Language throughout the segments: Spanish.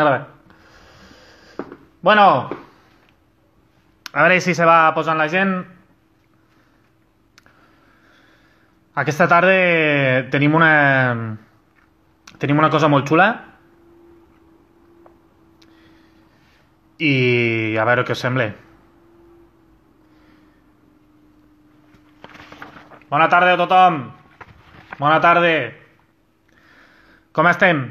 Vale. Bueno, a veure si se va posant la gent. Aquesta tarda tenim una cosa molt xula i a veure què us sembla. Bona tarda a tothom. Bona tarda. Com estem?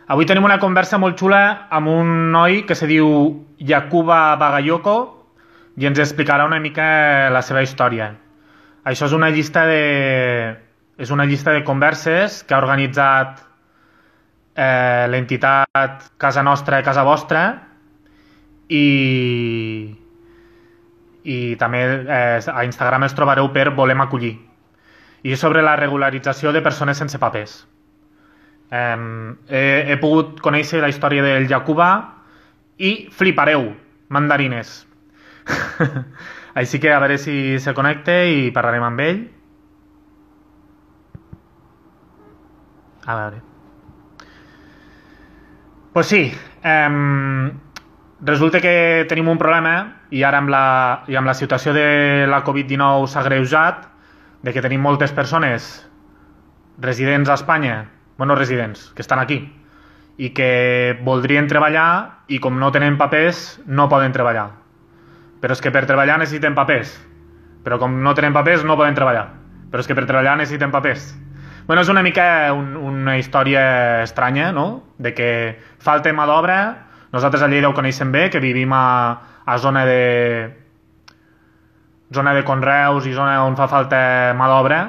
Avui tenim una conversa molt xula amb un noi que se diu Yakuba Bagayoko i ens explicarà una mica la seva història. Això és una llista de converses que ha organitzat l'entitat Casa Nostra, Casa Vostra i també a Instagram els trobareu per Volem Acollir. I és sobre la regularització de persones sense papers. He pogut conèixer la història del Yakuba i flipareu, mandarines. Així que a veure si se connecta i parlarem amb ell. A veure. Pues sí, resulta que tenim un problema i ara amb la situació de la Covid-19 s'ha agreujat, de que tenim moltes persones residents a Espanya, bueno, residents, que estan aquí, i que voldrien treballar i com no tenen papers no poden treballar. Però és que per treballar necessiten papers. Però com no tenen papers no poden treballar. Però és que per treballar necessiten papers. Bueno, és una mica una història estranya, no? De que falta mà d'obra. Nosaltres a Lleida ho coneixem bé, que vivim a zona de conreus i zona on fa falta mà d'obra.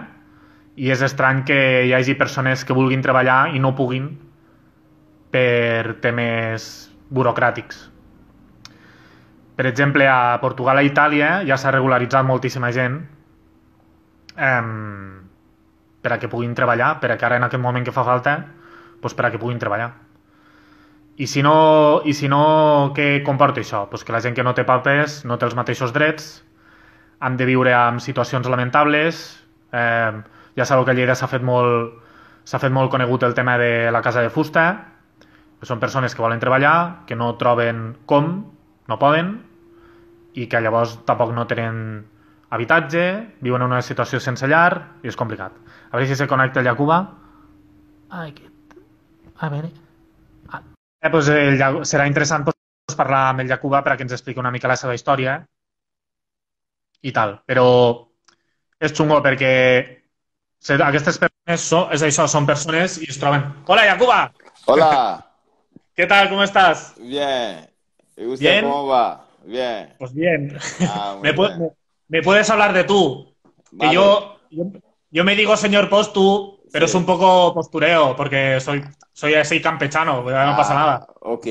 I és estrany que hi hagi persones que vulguin treballar i no puguin per temes burocràtics. Per exemple, a Portugal i Itàlia ja s'ha regularitzat moltíssima gent per a que puguin treballar, per a que ara en aquest moment que fa falta, doncs per a que puguin treballar. I si no, què comporta això? Doncs que la gent que no té papers no té els mateixos drets, han de viure en situacions lamentables. Ja sabeu que a Lleida s'ha fet molt conegut el tema de la casa de fusta, que són persones que volen treballar, que no troben com, no poden, i que llavors tampoc no tenen habitatge, viuen en una situació sense llar i és complicat. A veure si se connecta el Yakuba. A veure. Pues serà interessant parlar amb el Yakuba perquè ens expliqui una mica la seva història i tal, però és xungo perquè aquestes persones són persones y es troben. Hola, Yakuba. Hola. ¿Qué tal? ¿Cómo estás? Bien. ¿Y usted ¿Bien? cómo va? Bien. Pues bien. Muy bien. Me puedes hablar de tú. Vale. Que yo me digo señor Postu, pero Sí. es un poco postureo, porque soy así campechano, no pasa nada. Ok.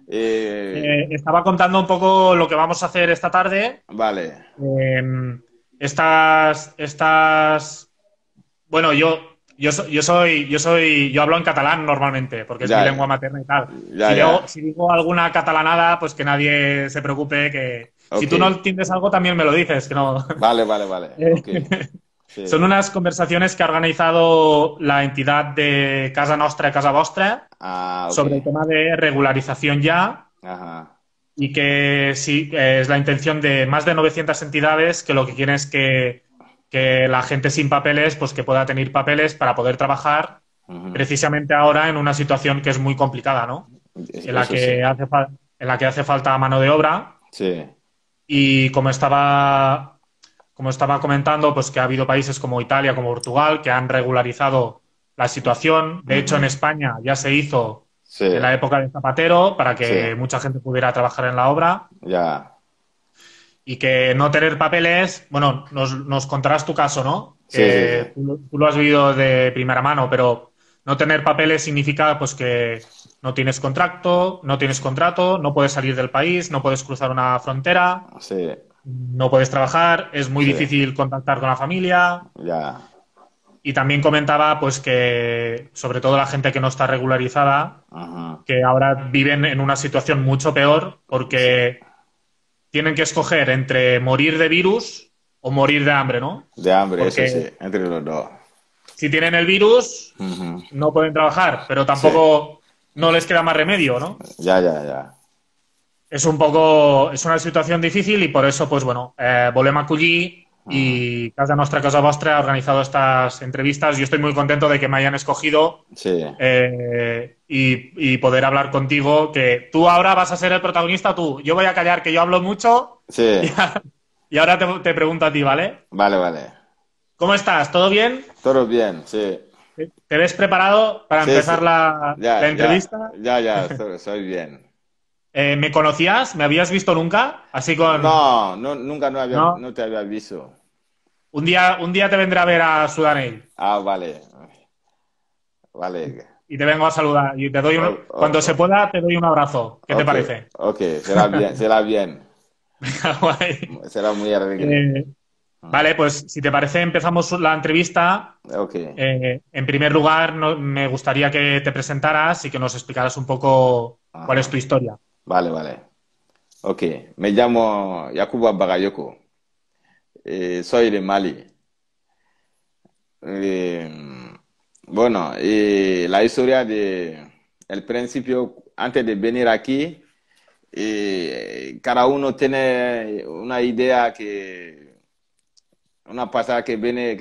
Estaba contando un poco lo que vamos a hacer esta tarde. Vale. Bueno, yo hablo en catalán normalmente, porque es Ya, mi ya. lengua materna y tal. Ya. Si digo alguna catalanada, pues que nadie se preocupe, que si Ok. tú no entiendes algo también me lo dices, que no. Vale. Ok. Sí. Son unas conversaciones que ha organizado la entidad de Casa Nostra, Casa Vostra, Ok. sobre el tema de regularización ya. Ajá. Y que sí, es la intención de más de 900 entidades que lo que quieren es que la gente sin papeles, pues que pueda tener papeles para poder trabajar, Ujú. precisamente ahora en una situación que es muy complicada, ¿no? En la Eso que sí. hace falta mano de obra. Sí. Y como estaba comentando, pues que ha habido países como Italia, como Portugal, que han regularizado la situación. De hecho, en España ya se hizo Sí. en la época de Zapatero para que Sí. mucha gente pudiera trabajar en la obra. Ya. Y que no tener papeles, bueno, nos contarás tu caso, ¿no? Sí, Que sí. tú lo has vivido de primera mano, pero no tener papeles significa pues que no tienes contrato, no puedes salir del país, no puedes cruzar una frontera, Sí. no puedes trabajar, es muy Sí. difícil contactar con la familia. Ya. Y también comentaba pues que sobre todo la gente que no está regularizada, Ajá. que ahora viven en una situación mucho peor porque tienen que escoger entre morir de virus o morir de hambre, ¿no? De hambre, Porque eso sí. Entre los dos. si tienen el virus, Ujú. no pueden trabajar, pero tampoco no les queda más remedio, ¿no? Ya, ya, ya. És és una situació difícil y por eso, pues bueno, volem acollir Ujú. y Casa Vostra ha organizado estas entrevistas. Yo estoy muy contento de que me hayan escogido Sí, y poder hablar contigo, que tú ahora vas a ser el protagonista, tú. Yo voy a callar, que yo hablo mucho y, sí. y ahora te pregunto a ti, ¿vale? Vale, vale. ¿Cómo estás? ¿Todo bien? Todo bien, sí. ¿Te ves preparado para Sí, sí. empezar la Ya, ya, entrevista? ya, ya, soy bien. ¿Me conocías? ¿Me habías visto nunca? Así con... No, no, nunca ¿No? no te había visto. Un día te vendré a ver a Sudanell Ah, vale, vale. y te vengo a saludar. Y te doy O- cuando o- se o- pueda, te doy un abrazo. ¿Qué te ok, parece? ok, será bien, será bien. Guay. Será muy alegre. Eh, Ujú. vale, pues si te parece, empezamos la entrevista. Ok, En primer lugar, me gustaría que te presentaras y que nos explicaras un poco cuál es tu ajá. historia. Vale, vale. Ok, me llamo Yakuba Bagayoko. Soy de Mali. Eh, bueno, la historia de el principio, antes de venir aquí, cada uno tiene una idea una pasada que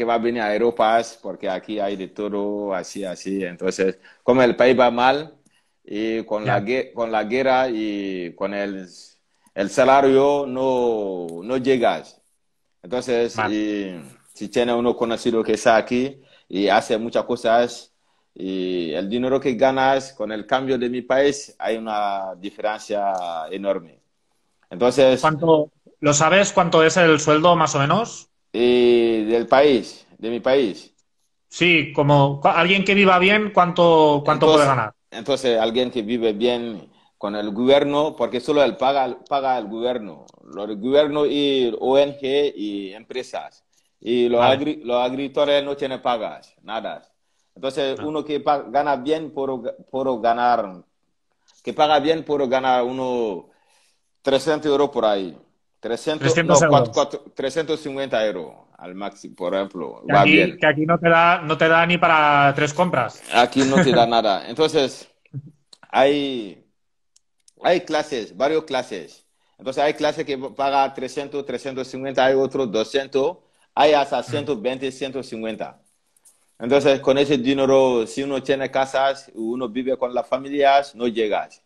va a venir a Europa, porque aquí hay de todo, así, así. Entonces, como el país va mal, y con Ya, con la guerra y con el salario no llegas. Entonces, vale. si tiene uno conocido que está aquí y hace muchas cosas, y el dinero que ganas con el cambio de mi país, hay una diferencia enorme. Entonces, ¿Lo sabes cuánto es el sueldo más o menos? del país, de mi país, Sí, como alguien que viva bien, cuánto puede ganar? entonces alguien que vive bien con el gobierno, porque solo él paga el gobierno, los gobiernos y ONG y empresas. Y Vale. los agricultores no tienen pagas, nada. Entonces, No. uno que gana bien por ganar, que paga bien por ganar uno 300 euros por ahí. 300 300 no, euros. 350 euros al máximo, por ejemplo, Que va aquí, bien. que aquí no te da ni para tres compras. Aquí no te da nada. Entonces, hay, hay clases, varios clases. Entonces, hay clases que paga 300, 350, hay otros 200, hay hasta Mm, 120, 150. Entonces, con ese dinero, si uno tiene casas, uno vive con las familias, no llegas.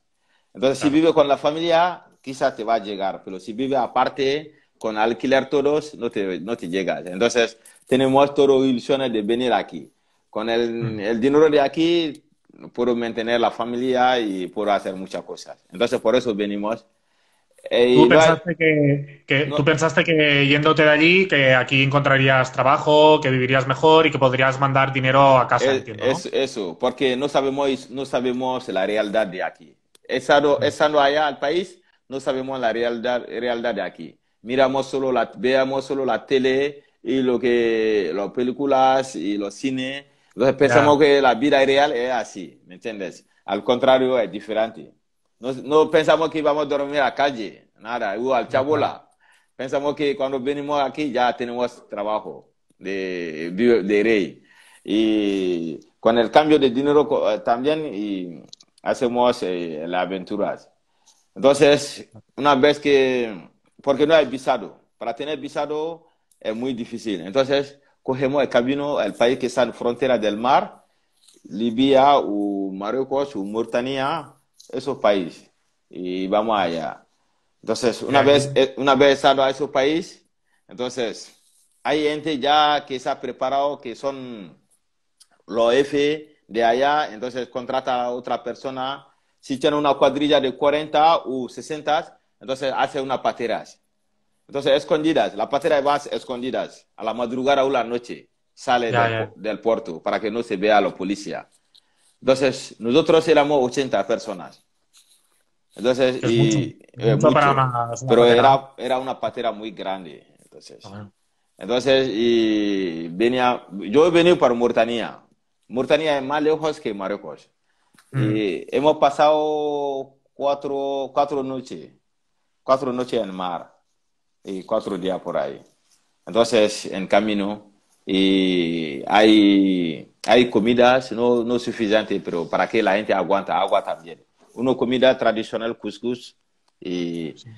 Entonces, si claro. vive con la familia, quizás te va a llegar, pero si vive aparte, con alquiler todos, no te llegas. Entonces, tenemos todas ilusiones de venir aquí. Con Mm. el dinero de aquí, puedo mantener la familia y puedo hacer muchas cosas. Entonces, por eso venimos. Y no hay, Tú no, pensaste que yéndote de allí, que aquí encontrarías trabajo, que vivirías mejor y que podrías mandar dinero a casa, entiendo, ¿no? es eso, porque no sabemos la realidad de aquí. Mm, Estando allá al país, no sabemos la realidad de aquí. Veamos solo la tele y las películas y los cines. Entonces pensamos ya, que la vida real es así, ¿me entiendes? Al contrario, es diferente. No pensamos que vamos a dormir a la calle, nada, o al ya, claro. chabola. Pensamos que cuando venimos aquí ya tenemos trabajo de rey. Y con el cambio de dinero también y hacemos las aventuras. Entonces, una vez porque no hay visado, para tener visado es muy difícil. Entonces, cogemos el camino, el país que está en frontera del mar, Libia o Marruecos o Mauritania, esos países. Y vamos allá. Entonces, Que aquí, una vez estado a esos países, entonces, hay gente ya que se ha preparado, que son los F de allá, entonces contrata a otra persona. Si tiene una cuadrilla de 40 o 60, entonces hace una pateras. Entonces, escondidas, la patera va escondidas, a la madrugada o la noche, sale ya, ya. del puerto para que no se vea a la policía. Entonces, nosotros éramos 80 personas. Entonces, Que es mucho para mucho, es una pero patera. era una patera muy grande. Ah, Entonces, bueno. yo he venido para Mauritania. Mauritania es más lejos que Marruecos. Mm, Y hemos pasado cuatro noches en mar y 4 días por ahí. Entonces, en camino, y hay hay comidas no suficientes, pero para que la gente aguanta agua también. Una comida tradicional, couscous, y, Sí.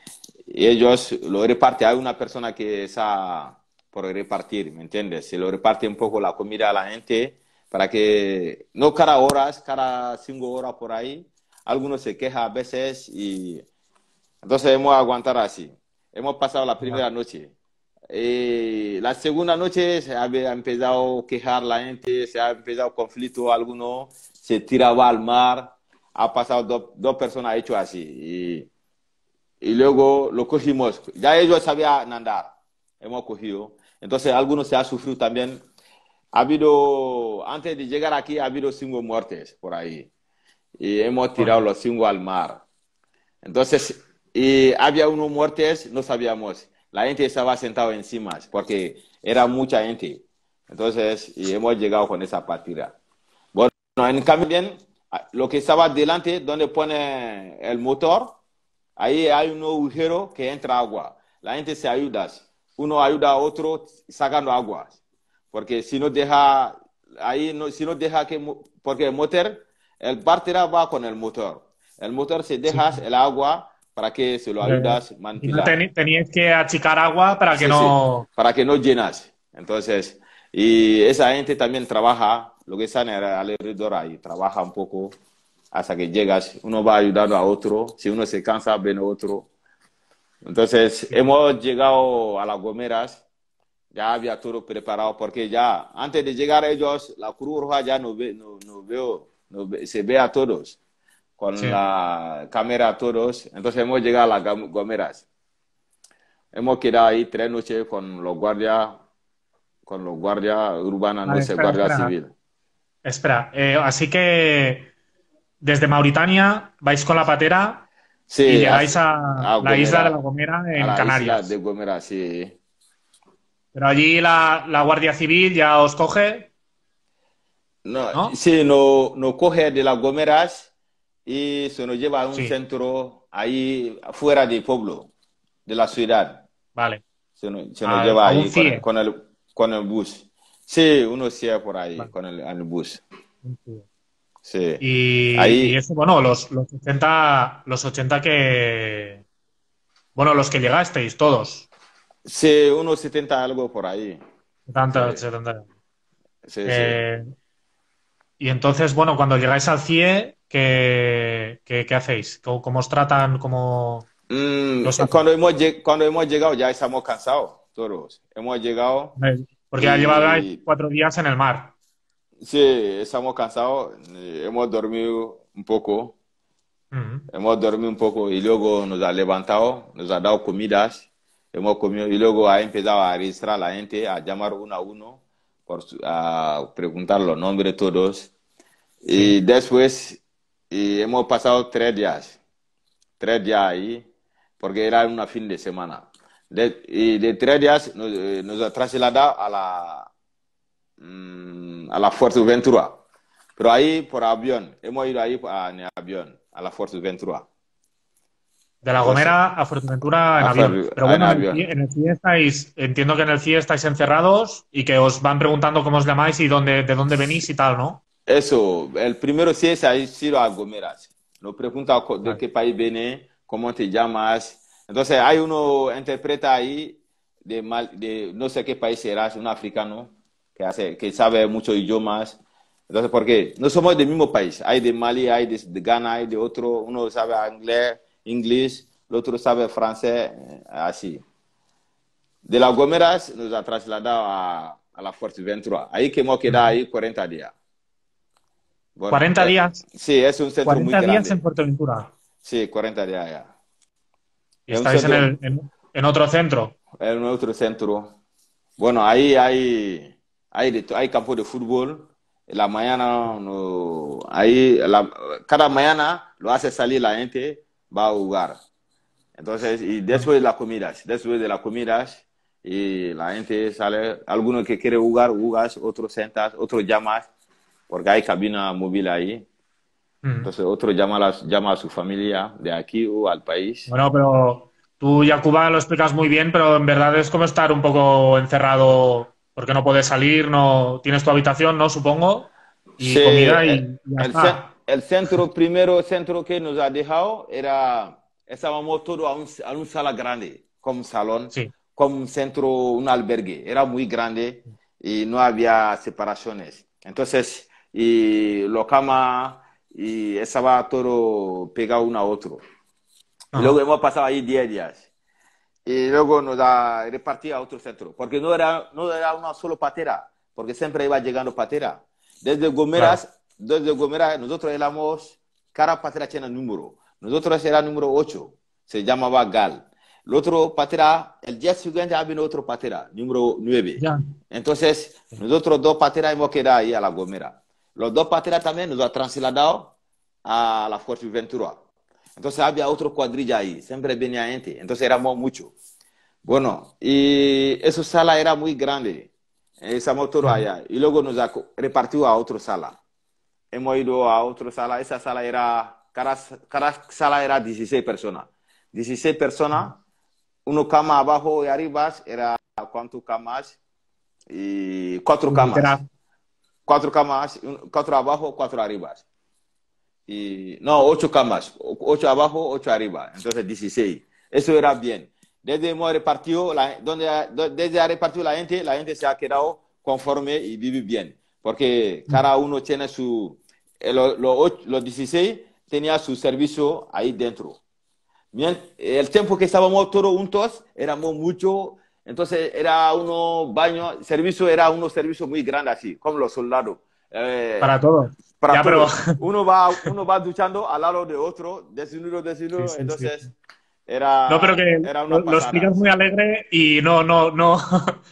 y ellos lo reparten. Hay una persona que está por repartir, ¿me entiendes? Se lo reparte un poco la comida a la gente para que, no cada horas, cada 5 horas por ahí. Algunos se quejan a veces y entonces hemos aguantado así. Hemos pasado la Ya. primera noche. La segunda noche se había empezado a quejar la gente, se ha empezado conflicto alguno, se tiraba al mar, ha pasado dos personas ha hecho así y luego lo cogimos. Ya ellos sabían nadar, hemos cogido. Entonces algunos se ha sufrido también. Ha habido, antes de llegar aquí, ha habido 5 muertes por ahí y hemos tirado Joder. los 5 al mar. Entonces, y había unos muertes, no sabíamos. La gente estaba sentada encima porque era mucha gente. Entonces, y hemos llegado con esa partida. Bueno, en cambio, bien, lo que estaba delante, donde pone el motor, ahí hay un agujero que entra agua. La gente se ayuda. Uno ayuda a otro sacando agua. Porque si no deja, ahí no, si no deja que, porque el motor, el bartera va con el motor. El motor se Sí. deja el agua para que se lo ayudas a Al final manipular. teníais que achicar agua para que Sí, sí, no... para que no llenas. Entonces, y esa gente también trabaja, lo que están alrededor ahí, trabaja un poco hasta que llegas. Uno va ayudando a otro. Si uno se cansa, viene otro. Entonces, hemos llegado a las Gomeras. Ya había todo preparado porque ya antes de llegar ellos, la Cruz Roja ya se ve a todos con Sí. la cámara a todos. Entonces hemos llegado a las Gomeras. Hemos quedado ahí 3 noches con los guardias urbanos, no Vale, sé, espera, guardia espera. civil. Espera. Así que desde Mauritania vais con la patera y Sí, llegáis a a la isla de La Gomera, Gomera a en la isla de Canarias. Gomera, sí. Pero allí la Guardia Civil ya os coge, No, ¿no? sí, nos coge de las Gomeras y se nos lleva a un Sí, centro ahí fuera del pueblo, de la ciudad. vale. Se nos lleva A un ahí CIE. con el bus. Sí, uno sí por ahí, Vale, con el bus. un CIE. Sí. Y Ahí, eso, bueno, los 80 que... Bueno, los que llegasteis, todos. sí, unos 70 algo por ahí. Sí, 70. sí, sí. Eh, y entonces, bueno, cuando llegáis al CIE, ¿qué hacéis? ¿Cómo os tratan? ¿Qué os hacen? Cuando hemos llegado ya estamos cansados, todos. Hemos llegado Porque ya llevabais y 4 días en el mar. sí, estamos cansados. Hemos dormido un poco. Ujú. Hemos dormido un poco y luego nos ha levantado, nos ha dado comidas, hemos comido y luego ha empezado a registrar a la gente, a llamar uno a uno, a preguntar los nombres de todos. Sí. Y después hemos pasado 3 días ahí, porque era un fin de semana. Y de 3 días nos ha trasladado a la Fuerteventura. Pero ahí por avión, hemos ido ahí en avión, a la Fuerteventura. De La Entonces, Gomera a Fuerteventura en avión. Pero en bueno, avión. En el CIE estáis, entiendo que en el CIE estáis encerrados y que os van preguntando cómo os llamáis y de dónde venís y tal, ¿no? Eso, el primero sí es ahí, Ciro Agomeras. Nos pregunta de Vale. qué país viene, cómo te llamas. Entonces, hay uno interpreta ahí de no sé qué país serás, un africano que sabe muchos idiomas. Entonces, ¿por qué? No somos del mismo país. Hay de Mali, hay de Ghana, hay de otro. Uno sabe inglés, el otro sabe francés, así. De las Gomeras nos ha trasladado a la Fuerteventura. Ahí que hemos quedado Ujú. ahí 40 días. Bueno, 40 días, sí, es un centro muy 40 días en grande. Fuerteventura. Sí, 40 días ya. Y Es un estáis centro, en otro centro. es un otro centro. Bueno, ahí hay campo de fútbol. En la mañana, cada mañana lo hace salir la gente, va a jugar. Entonces, y después de las comidas, y la gente sale, algunos que quiere jugar, jugas, otros sentas, otros llamas, porque hay cabina móvil ahí. Ujú. Entonces, otro llama a su familia de aquí o al país. Bueno, pero tú, Yacuba, lo explicas muy bien, pero en verdad es como estar un poco encerrado porque no puedes salir, no tienes tu habitación, ¿no? Supongo. y Sí, comida y ya está. el centro, primero centro que nos ha dejado era, estábamos todos a un sala grande, como un salón, Sí. como un centro, un albergue. Era muy grande y no había separaciones. Entonces, y la cama y estaba todo pegado uno a otro. Y luego Ajá. hemos pasado ahí 10 días. Y luego nos ha repartido a otro centro, porque no era una solo patera, porque siempre iba llegando patera. Claro. Desde Gomera nosotros éramos, cada patera tiene un número. Nosotros era número 8 se llamaba Gal. El otro patera, el día siguiente había otro patera, número 9. Ya. Entonces, nosotros dos pateras hemos quedado ahí a la Gomera. Los dos pateras también nos han trasladado a la Fuerteventura. Entonces había otro cuadrilla ahí, siempre venía gente, entonces éramos muchos. Bueno, y esa sala era muy grande, esa motor Ujú. allá, y luego nos ha repartido a otra sala. Hemos ido a otra sala, esa sala era, cada sala era 16 personas. 16 personas, una cama abajo y arriba, era cuántas camas, y cuatro camas. Literal. Cuatro camas, cuatro abajo, cuatro arriba. Y no, 8 camas, 8 abajo, 8 arriba, entonces 16. Eso era bien. Desde hemos repartido, desde ha repartido la gente se ha quedado conforme y vive bien, porque cada uno tiene su, los 16 tenía su servicio ahí dentro. Bien, el tiempo que estábamos todos juntos, éramos muchos, entonces era uno baño, servicio era uno servicio muy grande así, como los soldados. Para Eh, todos. para Ya, pero todos. Uno va duchando al lado de otro, sí, desnudo, sí, sí. entonces No, pero que era una lo pasada. explicas muy alegre y no, no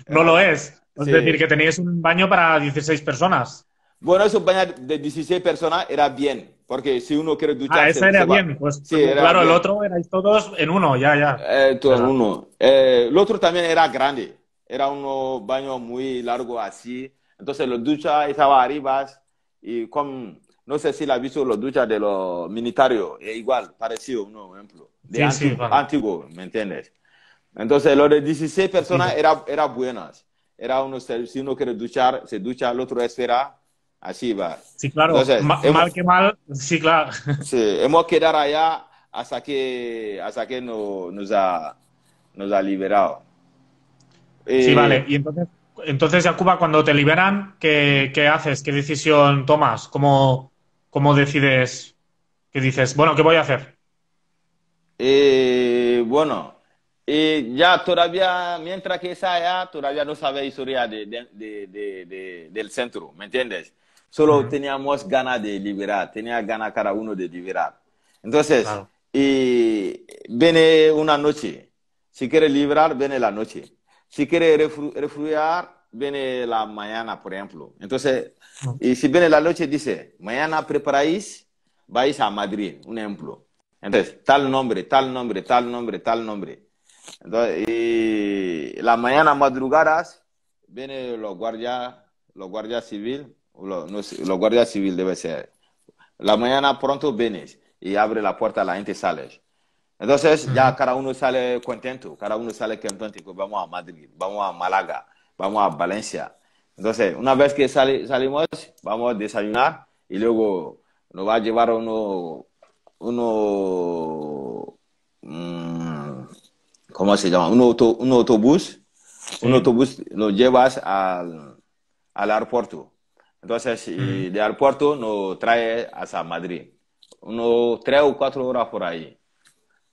Era lo una, es. Es decir, sí. que teníais un baño para 16 personas. Bueno, eso bañar de 16 personas era bien, porque si uno quiere Ah, ducharse, ese era se va. bien. Pues Sí, era claro, el bien. otro erais todos en uno, ya, ya. Todo en ¿Verdad? uno. El otro también era grande, era un baño muy largo así. Entonces los duchas estaban arriba y como, no sé si la has visto los duchas de los militares, igual, parecido, un ejemplo, de Sí, sí, antiguo, vale. antiguo, ¿me entiendes? Entonces los de 16 personas Antiguo. era buenas. Era uno, si uno quiere duchar, se ducha, el otro espera, así va. Sí, claro. Entonces, Mal que mal, sí, claro. sí, hemos quedado allá hasta que nos ha liberado. Sí, vale. Eh, Y entonces, Yacuba, cuando te liberan, ¿qué haces? ¿Qué decisión tomas? ¿Cómo decides? ¿Qué dices? Bueno, ¿qué voy a hacer? bueno, ya todavía, mientras que está allá, todavía no sabe historia del centro, ¿me entiendes? Solo Ujú. teníamos ganas de liberar, tenía ganas cada uno de liberar. Entonces, Claro. viene una noche. Si quiere liberar, viene la noche. Si quiere refugiar, viene la mañana, por ejemplo. Entonces, y si viene la noche, dice, mañana preparáis, vais a Madrid, un ejemplo. Entonces, tal nombre, tal nombre, tal nombre, tal nombre. Entonces, y la mañana madrugadas, vienen los guardias civiles, no sé, los guardias civiles debe ser. La mañana pronto vienes y abre la puerta, la gente sale. Entonces, ya Ujú. cada uno sale contento, cada uno sale contento, que vamos a Madrid, vamos a Málaga, vamos a Valencia. Entonces, una vez que salimos, vamos a desayunar y luego nos va a llevar uno, mm, ¿cómo se llama? Un autobús. Un Sí. autobús lo llevas al aeropuerto. Entonces, Ujú. y de aeropuerto nos trae hasta Madrid. 3 o 4 horas por ahí.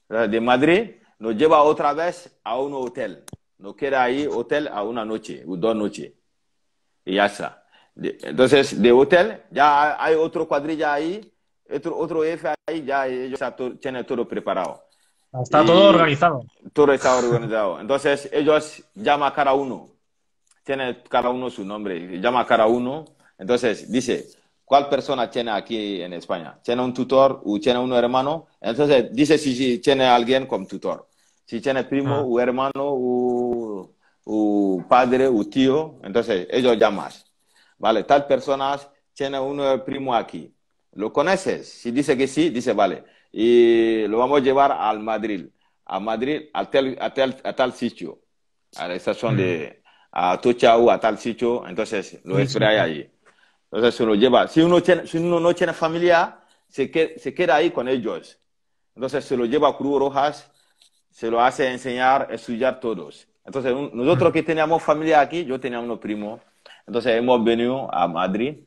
De Madrid nos lleva otra vez a un hotel. Nos queda ahí hotel a una noche o 2 noches. Y ya está. Entonces, de hotel, ya hay otro cuadrilla ahí, otro jefe ahí, ya ellos ya tienen todo preparado. Está todo Y organizado. todo está organizado. Entonces, ellos llaman a cada uno, tiene cada uno su nombre, llama a cada uno. Entonces, dice, ¿cuál persona tiene aquí en España? ¿Tiene un tutor o tiene un hermano? Entonces, dice si tiene alguien como tutor. Si tiene primo Ah, o hermano o padre o tío, entonces ellos llaman. Vale, tal persona tiene un primo aquí. ¿Lo conoces? Si dice que sí, dice vale. Y lo vamos a llevar al Madrid. A Madrid, a tal sitio. A la estación ujú. de a Tocha o a tal sitio. Entonces lo Sí, sí, esperáis sí. allí. Entonces se lo lleva. Si uno no tiene familia, se queda ahí con ellos. Entonces se lo lleva a Cruz Rojas, se lo hace enseñar, estudiar todos. Entonces nosotros que teníamos familia aquí, yo tenía unos primos, entonces hemos venido a Madrid.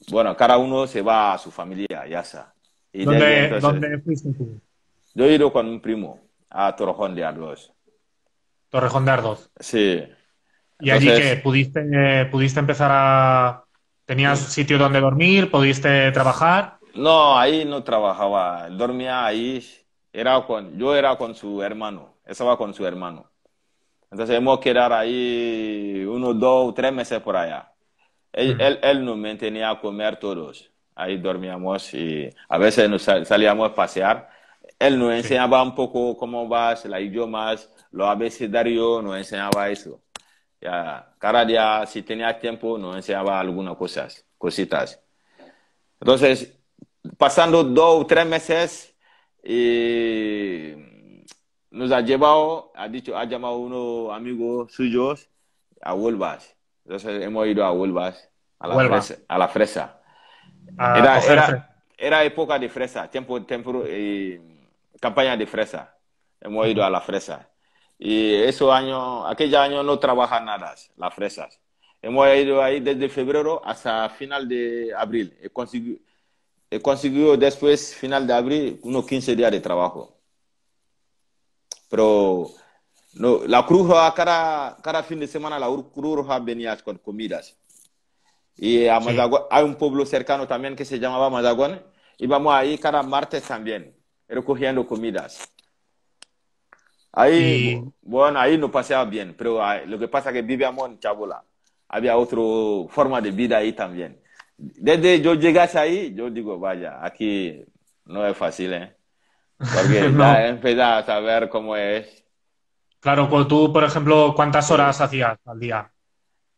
Bueno, cada uno se va a su familia, ya está. Y de ahí entonces, ¿Dónde fuiste tú? yo he ido con un primo a Torrejón de Ardoz. Torrejón de Ardoz. Sí. ¿Y allí qué? Entonces, ¿Pudiste empezar a... ¿Tenías sitio donde dormir? ¿Pudiste trabajar? no, ahí no trabajaba, dormía ahí, yo era con su hermano, estaba con su hermano. Entonces hemos quedado ahí unos 2 o 3 meses por allá. Él nos mantenía a comer todos. Ahí dormíamos y a veces nos salíamos a pasear. Él nos Sí. enseñaba un poco cómo vas, los idiomas, los abecedarios, nos enseñaba eso. Ya, cada día, si tenía tiempo, nos enseñaba algunas cositas. Entonces, pasando 2 o 3 meses, nos ha llevado, ha llamado unos amigos suyos a Huelvas. Entonces hemos ido a Huelvas, Huelva. a la fresa. A Era, coger fresco. era época de fresa, campaña de fresa. Hemos ido a la fresa. Y aquel año no trabaja nada, las fresas. Hemos ido ahí desde febrero hasta final de abril. He conseguido después, final de abril, unos 15 días de trabajo. Pero no, la Cruz Roja, cada fin de semana, la Cruz Roja venía con comidas. Y a Sí. Mazaguán, hay un pueblo cercano también que se llamaba Mazaguán. Y vamos ahí cada martes también, recogiendo comidas. Ahí, Y bueno, ahí no paseaba bien, pero lo que pasa es que vivíamos en Chabola. Había otra forma de vida ahí también. Desde yo llegase ahí, yo digo, vaya, aquí no es fácil, ¿eh? Porque ya no. he empezado a saber cómo es. Claro, tú, por ejemplo, ¿cuántas Sí. horas hacías al día?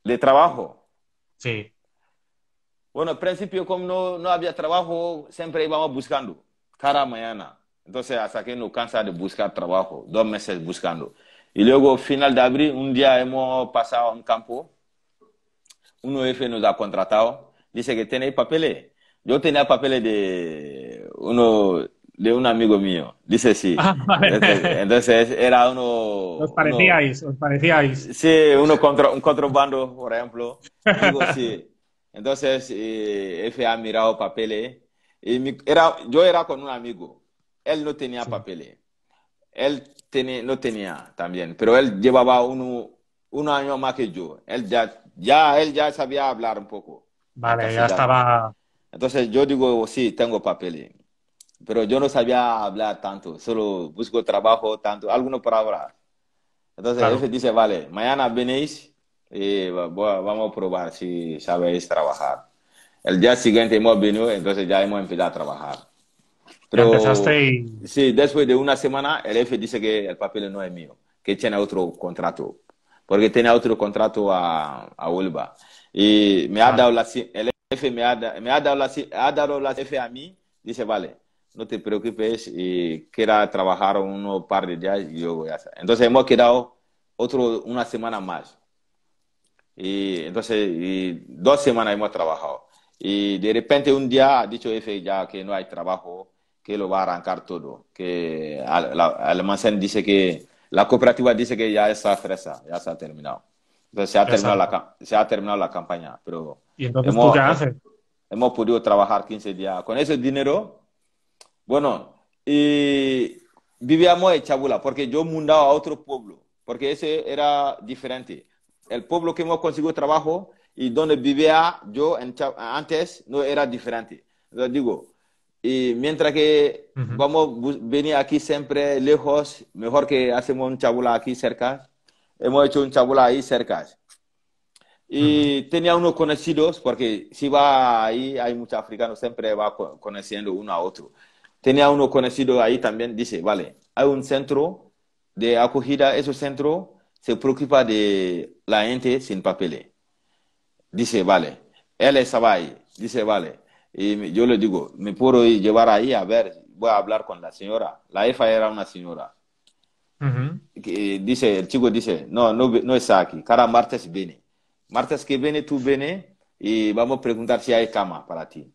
De trabajo. Sí. Bueno, al principio, como no había trabajo, siempre íbamos buscando, cada mañana. Entonces, hasta que nos cansa de buscar trabajo, 2 meses buscando. Y luego, final de abril, un día hemos pasado a un campo, un jefe nos ha contratado, dice que tiene papeles. Yo tenía papeles de un amigo mío, dice sí. Ah, vale. Entonces era uno, Os parecíais. sí, un contrabando, por ejemplo. Digo, sí. Entonces, F ha mirado papeles. Yo era con un amigo. Él no tenía Sí. papeles. No tenía también, pero él llevaba un año más que yo. Él ya sabía hablar un poco en Vale, ya castellano. estaba. Entonces yo digo, sí, tengo papeles. Pero yo no sabía hablar tanto, solo busco trabajo tanto, algunos palabras. Entonces Claro, él dice, vale, mañana venís y vamos a probar si sabéis trabajar. El día siguiente hemos venido, entonces ya hemos empezado a trabajar. ya Pero empezaste y. sí, después de una semana, el jefe dice que el papel no es mío, que tiene otro contrato, porque tiene otro contrato a Huelva. Y me ha dado Vale, el jefe ha dado la jefe a mí, dice, vale, no te preocupes y quiera trabajar unos par de días y luego ya está. Entonces hemos quedado una semana más. Y entonces, 2 semanas hemos trabajado. Y de repente un día ha dicho el jefe ya que no hay trabajo, que lo va a arrancar todo. Que el almacén dice que, la cooperativa dice que ya está fresa, ya se ha terminado. Entonces ya sabes. se ha terminado la campaña, pero ¿Y entonces tú qué hemos, haces? hemos podido trabajar 15 días. Con ese dinero, bueno, y vivíamos en Chabula, porque yo mudaba a otro pueblo, porque ese era diferente. El pueblo que hemos conseguido trabajo y donde vivía yo antes no era diferente. Entonces digo, y mientras que Ujú, vamos a venir aquí siempre lejos, mejor que hacemos un Chabula aquí cerca. Hemos hecho un Chabula ahí cerca. ujú. Y tenía unos conocidos, porque si va ahí, hay muchos africanos, siempre va conociendo uno a otro. Tenía uno conocido ahí también, dice, vale, hay un centro de acogida, ese centro se preocupa de la gente sin papeles. Dice, vale, él estaba ahí, dice, vale. Y yo le digo, ¿me puedo llevar ahí a ver? Voy a hablar con la señora. La jefa era una señora. Ujú. Dice, el chico dice, no, no, no está aquí, cada martes viene. Martes que viene, tú vienes y vamos a preguntar si hay cama para ti.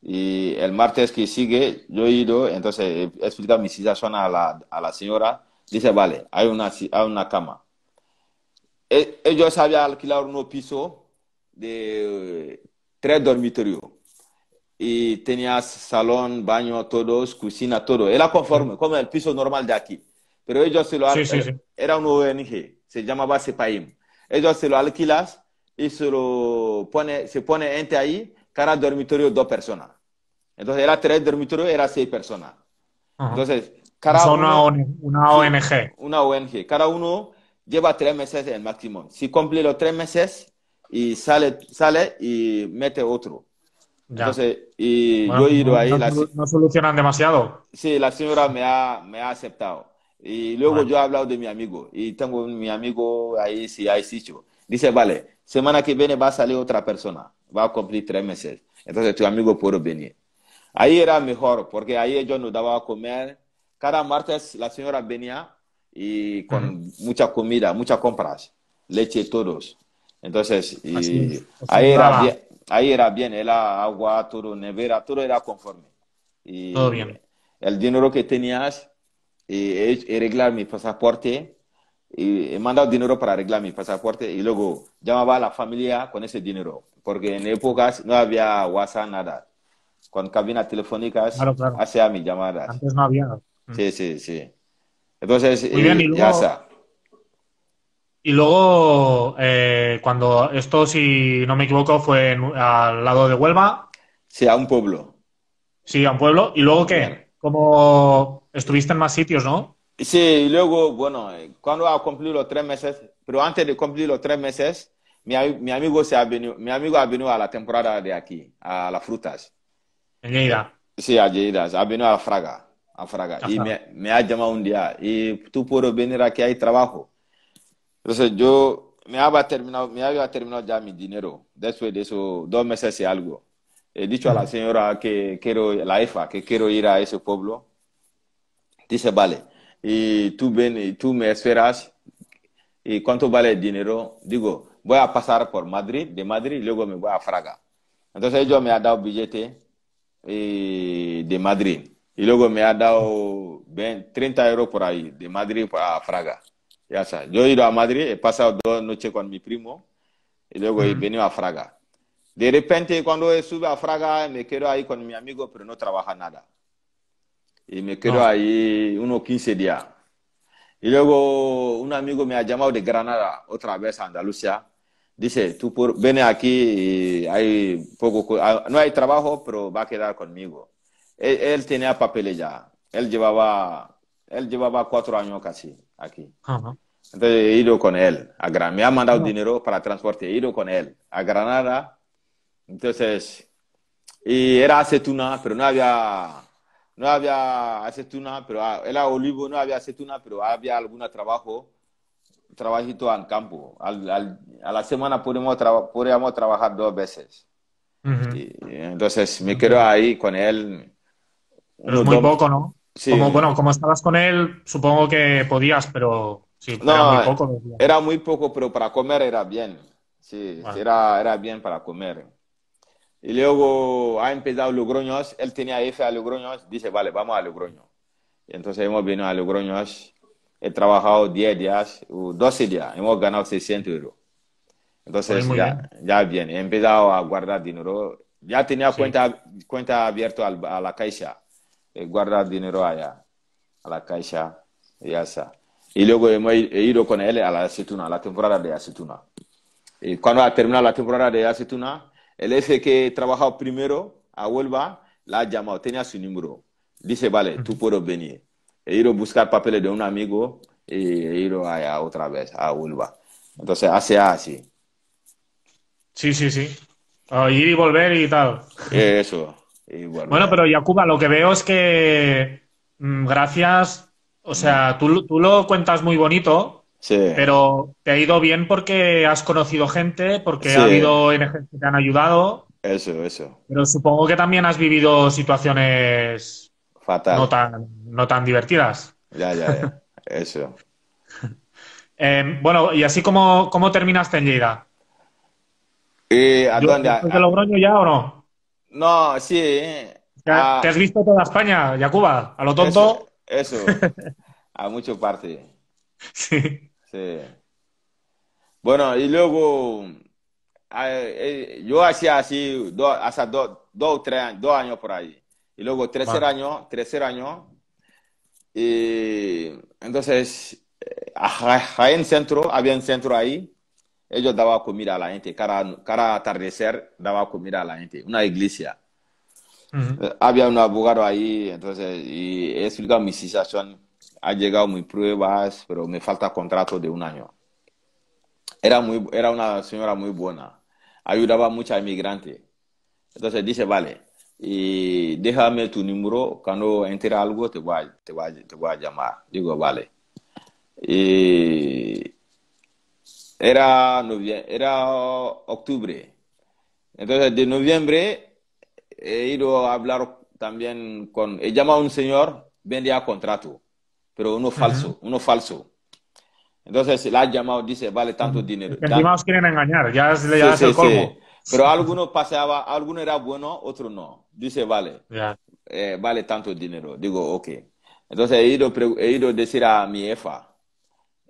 Y el martes que sigue, yo he ido, entonces he explicado mi situación a la señora. Dice, vale, hay una cama. Ellos habían alquilado un piso de 3 dormitorios. Y tenía salón, baño, todos, cocina, todo. Era conforme, como el piso normal de aquí. Pero ellos se lo Sí, sí, sí. era un ONG, se llamaba CEPAIM. Ellos se lo alquilas y se pone gente ahí, cada dormitorio 2 personas. Entonces era 3 dormitorios, era 6 personas. Ajá. Entonces, O cada sea, uno, una sí, ONG. una ONG, cada uno lleva 3 meses el máximo. Si cumple los 3 meses y sale y mete otro. Ya. Entonces, y Bueno, yo he ido ahí, no solucionan demasiado. sí, la señora me ha aceptado. Y luego Vale. yo he hablado de mi amigo y tengo mi amigo ahí, si hay sitio. Dice, vale, semana que viene va a salir otra persona, va a cumplir 3 meses. Entonces tu amigo puede venir. Ahí era mejor, porque ahí ellos nos daban a comer. Cada martes la señora venía y Ujú. con mucha comida, muchas compras, leche, todos. Entonces, Así y os ayudaba. ahí era bien, era agua, todo, nevera, todo era conforme. Todo Y bien. el dinero que tenías, y arreglar mi pasaporte, y he mandado dinero para arreglar mi pasaporte y luego llamaba a la familia con ese dinero, porque en épocas no había WhatsApp, nada. Con cabinas telefónicas Claro, claro. hacía mis llamadas. Antes no había. Mm. Sí, sí, sí. Entonces, Muy bien, ya está. y luego cuando esto, si no me equivoco, fue al lado de Huelva, Sí, a un pueblo. sí, a un pueblo. ¿Y luego Bien. qué? ¿Cómo estuviste en más sitios, no? Sí, y luego, bueno, cuando ha cumplido los 3 meses, pero antes de cumplir los 3 meses, mi amigo mi amigo ha venido a la temporada de aquí, a las frutas. En Lleida. Sí, a Lleida, ha venido a Fraga, y Ajá. me ha llamado un día, y tú puedes venir aquí, hay trabajo. Entonces yo me había terminado ya mi dinero, después de esos 2 meses y algo. He dicho a la Ujú. señora que quiero, la EFA, que quiero ir a ese pueblo. Dice, vale, y tú ven y tú me esperas. ¿Y cuánto vale el dinero? Digo, voy a pasar por Madrid, de Madrid, y luego me voy a Fraga. Entonces ellos me han dado billete de Madrid. Y luego me ha dado 30 euros por ahí, de Madrid a Fraga. Ya está. Yo he ido a Madrid, he pasado 2 noches con mi primo y luego he Ujú. venido a Fraga. De repente, cuando sube a Fraga, me quedo ahí con mi amigo, pero no trabaja nada. Y me quedo No. ahí unos 15 días. Y luego un amigo me ha llamado de Granada, otra vez a Andalucía. Dice, ven aquí y hay no hay trabajo, pero va a quedar conmigo. Él tenía papeles ya. Él llevaba 4 años casi aquí. Ajá. Entonces he ido con él a Granada. Me ha mandado Bueno, dinero para transporte. He ido con él a Granada. Entonces, y era aceituna, pero no había aceituna, pero era olivo, no había aceituna, pero había algún trabajito en campo. A la semana podríamos trabajar 2 veces. ujú. Y entonces me quedo Bueno, ahí con él, pero es unos muy dos, poco, ¿no? sí, Como, bueno, como estabas con él, supongo que podías, pero sí, era muy no, poco, decía. era muy poco, pero para comer era bien. Sí, sí, Bueno, era bien para comer. Y luego ha empezado Logroño, él tenía F a Logroño, dice, vale, vamos a Logroño. Y entonces hemos venido a Logroño, he trabajado 10 días, o 12 días, hemos ganado 600 euros. joder, Entonces muy bien. ya bien, he empezado a guardar dinero. Ya tenía Sí. cuenta abierta a la Caixa. Guardar dinero allá, a la Caixa, y ya está. Y luego he ido con él a la aceituna, a la temporada de aceituna. Y cuando ha terminado la temporada de aceituna, el F que he trabajado primero a Huelva, la ha llamado, tenía su número. Dice, vale, tú Ujú. puedes venir. He ido a buscar papeles de un amigo y he ido allá otra vez a Huelva. Entonces, hace así. Sí, sí, sí. Ir y volver y tal. Eso, y Bueno, volver. pero Yacuba, lo que veo es que gracias, o Mm. sea, tú lo cuentas muy bonito, Sí, pero te ha ido bien porque has conocido gente, porque ha sí, habido ONGs que te han ayudado, eso. pero supongo que también has vivido situaciones Fatal. no tan divertidas. Ya, eso. Bueno, y así como terminaste en Lleida. ¿A Yo, dónde? ¿después de Logroño ya o no? No, sí, ¿Te has visto toda España, Yacuba? A lo eso, tonto. eso, a mucha parte. Sí. Sí. Bueno, y luego yo hacía así hasta 2 o 3 años, 2 años por ahí. Y luego Vale. tercer año, y entonces Jaén Centro, había un centro ahí, ellos daban comida a la gente, cada atardecer daba comida a la gente, una iglesia. Ujú. Había un abogado ahí, entonces, y he explicado mi situación, ha llegado mis pruebas, pero me falta contrato de 1 año. Era una señora muy buena, ayudaba a muchos inmigrantes. Entonces dice, vale, y déjame tu número, cuando entre algo te voy a llamar. Digo, vale. Y era octubre. Entonces de noviembre he ido a hablar también he llamado a un señor, vendía contrato, pero Ujú. uno falso. Entonces la ha llamado, dice, vale tanto dinero. Es que encima os quieren engañar, Sí, ya es sí, el sí. colmo. Pero alguno pasaba, alguno era bueno, otro no. Dice, vale, Ya. vale tanto dinero. Digo, ok. Entonces he ido a decir a mi jefa,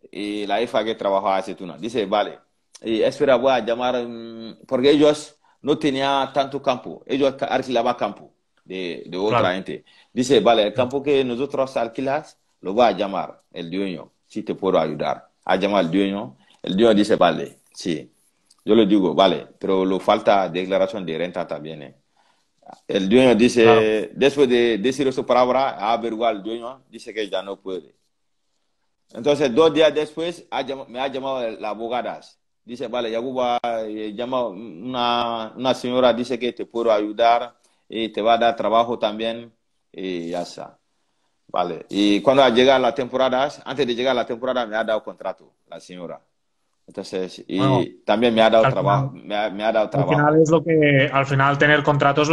y la jefa que trabajaba hace una, dice, vale, y espera, voy a llamar, porque ellos no tenían tanto campo, ellos alquilaban campo de otra Claro. gente. Dice, vale, el campo que nosotros alquilas, lo voy a llamar el dueño, si te puedo ayudar. A llamar al dueño, el dueño dice, vale, sí. Yo le digo, vale, pero lo falta declaración de renta también. El dueño Claro. dice, después de decir su palabra, a averiguar el dueño, dice que ya no puede. Entonces, 2 días después, me ha llamado la abogada. Dice, vale, Yaguba, llama una señora, dice que te puedo ayudar y te va a dar trabajo también y ya está. Vale. Y cuando llega la temporada, antes de llegar a la temporada, me ha dado contrato, la señora. Entonces, Bueno, y también me ha dado que trabajo, me ha dado al final trabajo. es lo que, al final tener contrato es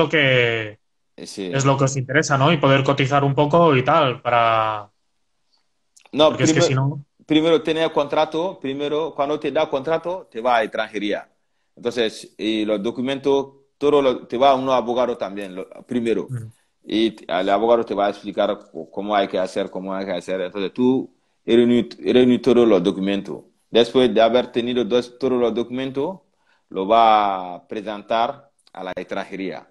Sí. lo que os interesa, ¿no? Y poder cotizar un poco y tal, No, porque es que si no, primero tener contrato, primero cuando te da contrato, te va a extranjería. Entonces, y los documentos, te va a un abogado también, primero. mm, Y el abogado te va a explicar cómo hay que hacer, cómo hay que hacer. Entonces, tú reúnes todos los documentos. Después de haber tenido todos los documentos, lo va a presentar a la extranjería.